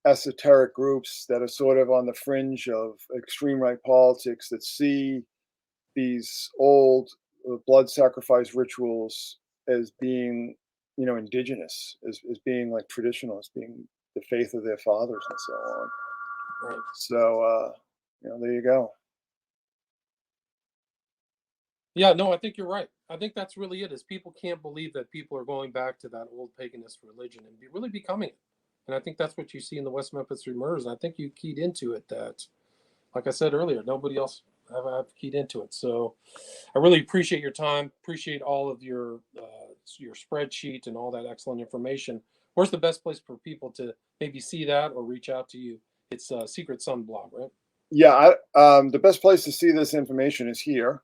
Speaker 2: esoteric groups that are sort of on the fringe of extreme right politics that see these old blood sacrifice rituals as being, you know, indigenous, as being like traditional, as being the faith of their fathers and so on.
Speaker 3: Right.
Speaker 2: So, you know, there you go.
Speaker 3: Yeah, no, I think you're right. I think that's really it. Is people can't believe that people are going back to that old paganist religion and really becoming it. And I think that's what you see in the West Memphis Three Murders. I think you keyed into it that, like I said earlier, nobody else have keyed into it. So I really appreciate your time. Appreciate all of your spreadsheet and all that excellent information. Where's the best place for people to maybe see that or reach out to you? It's Secret Sun blog, right?
Speaker 2: Yeah, the best place to see this information is here.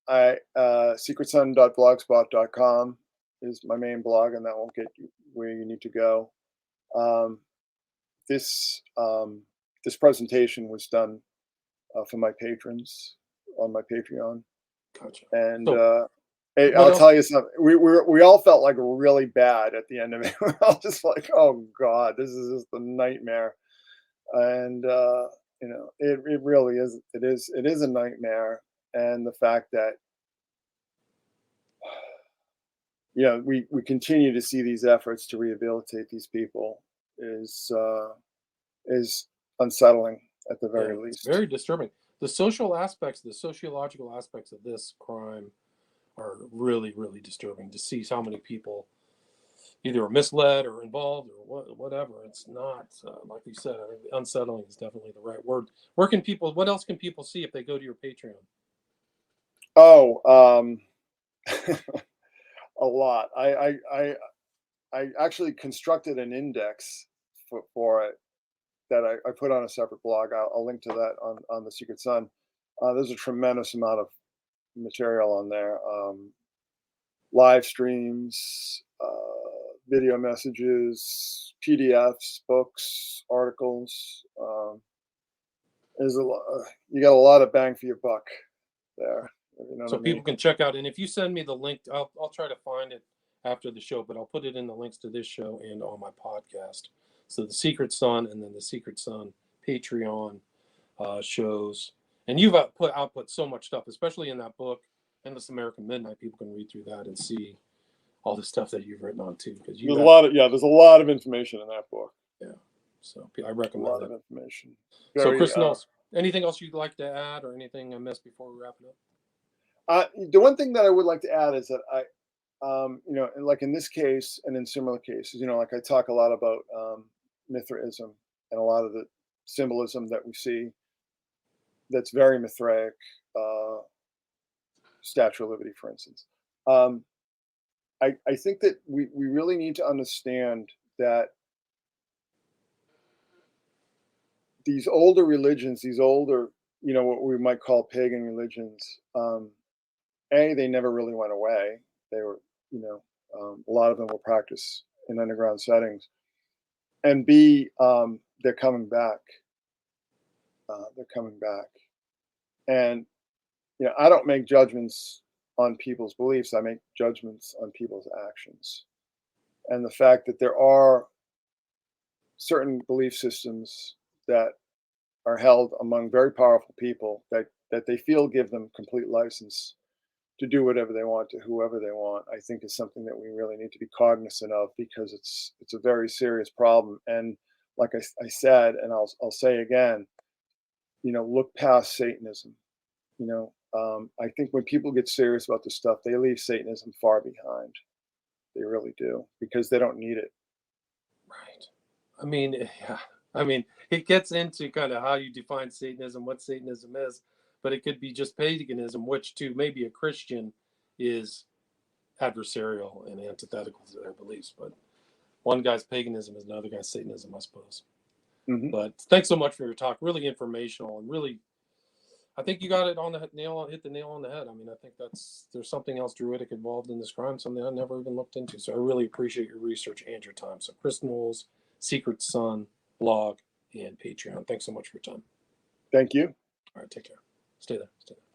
Speaker 2: secretsun.blogspot.com is my main blog, and that will get you where you need to go. This presentation was done for my patrons on my Patreon.
Speaker 3: Gotcha.
Speaker 2: And
Speaker 3: So,
Speaker 2: I'll tell you something. We all felt like really bad at the end of it. We're all just like, oh God, this is just a nightmare. And you know, it really is. It is a nightmare. And the fact that, you know, we continue to see these efforts to rehabilitate these people is unsettling at the very least.
Speaker 3: Very disturbing. The social aspects, the sociological aspects of this crime are really, really disturbing to see how many people either are misled or involved or whatever. It's not, like you said, I think unsettling is definitely the right word. What else can people see if they go to your Patreon?
Speaker 2: Oh, a lot. I actually constructed an index for it that I put on a separate blog. I'll link to that on the Secret Sun. There's a tremendous amount of material on there. Live streams, video messages, PDFs, books, articles. There's a lot. You got a lot of bang for your buck there. You know
Speaker 3: so
Speaker 2: what I mean?
Speaker 3: People can check out. And if you send me the link, I'll try to find it after the show, but I'll put it in the links to this show and on my podcast. So the Secret Sun and then the Secret Sun Patreon shows. And you've output so much stuff, especially in that book, Endless American Midnight. People can read through that and see all the stuff that you've written on too. Because
Speaker 2: there's a lot of information in that book.
Speaker 3: Yeah, so I recommend
Speaker 2: a lot
Speaker 3: that.
Speaker 2: of information.
Speaker 3: So Chris Knowles, anything else you'd like to add, or anything I missed before we wrap it up?
Speaker 2: The one thing that I would like to add is that you know, like in this case and in similar cases, you know, like I talk a lot about Mithraism and a lot of the symbolism that we see that's very Mithraic, Statue of Liberty, for instance. Um, I think that we really need to understand that these older religions, these older, you know, what we might call pagan religions, they never really went away. They were, you know, a lot of them were practiced in underground settings. And B, they're coming back. They're coming back. And, you know, I don't make judgments on people's beliefs. I make judgments on people's actions. And the fact that there are certain belief systems that are held among very powerful people that they feel give them complete license to do whatever they want to whoever they want, I think is something that we really need to be cognizant of, because it's a very serious problem. And like I said, and I'll say again, you know, look past Satanism. You know, I think when people get serious about this stuff, they leave Satanism far behind. They really do, because they don't need it.
Speaker 3: Right. I mean, yeah. I mean, it gets into kind of how you define Satanism, what Satanism is, but it could be just paganism, which to maybe a Christian is adversarial and antithetical to their beliefs. But one guy's paganism is another guy's Satanism, I suppose.
Speaker 2: Mm-hmm.
Speaker 3: But thanks so much for your talk. Really informational and really, I think you got it on the nail, hit the nail on the head. I mean, I think there's something else druidic involved in this crime, something I never even looked into. So I really appreciate your research and your time. So Chris Knowles, Secret Sun, blog, and Patreon. Thanks so much for your time.
Speaker 2: Thank you.
Speaker 3: All right, take care. Stay there. Stay there.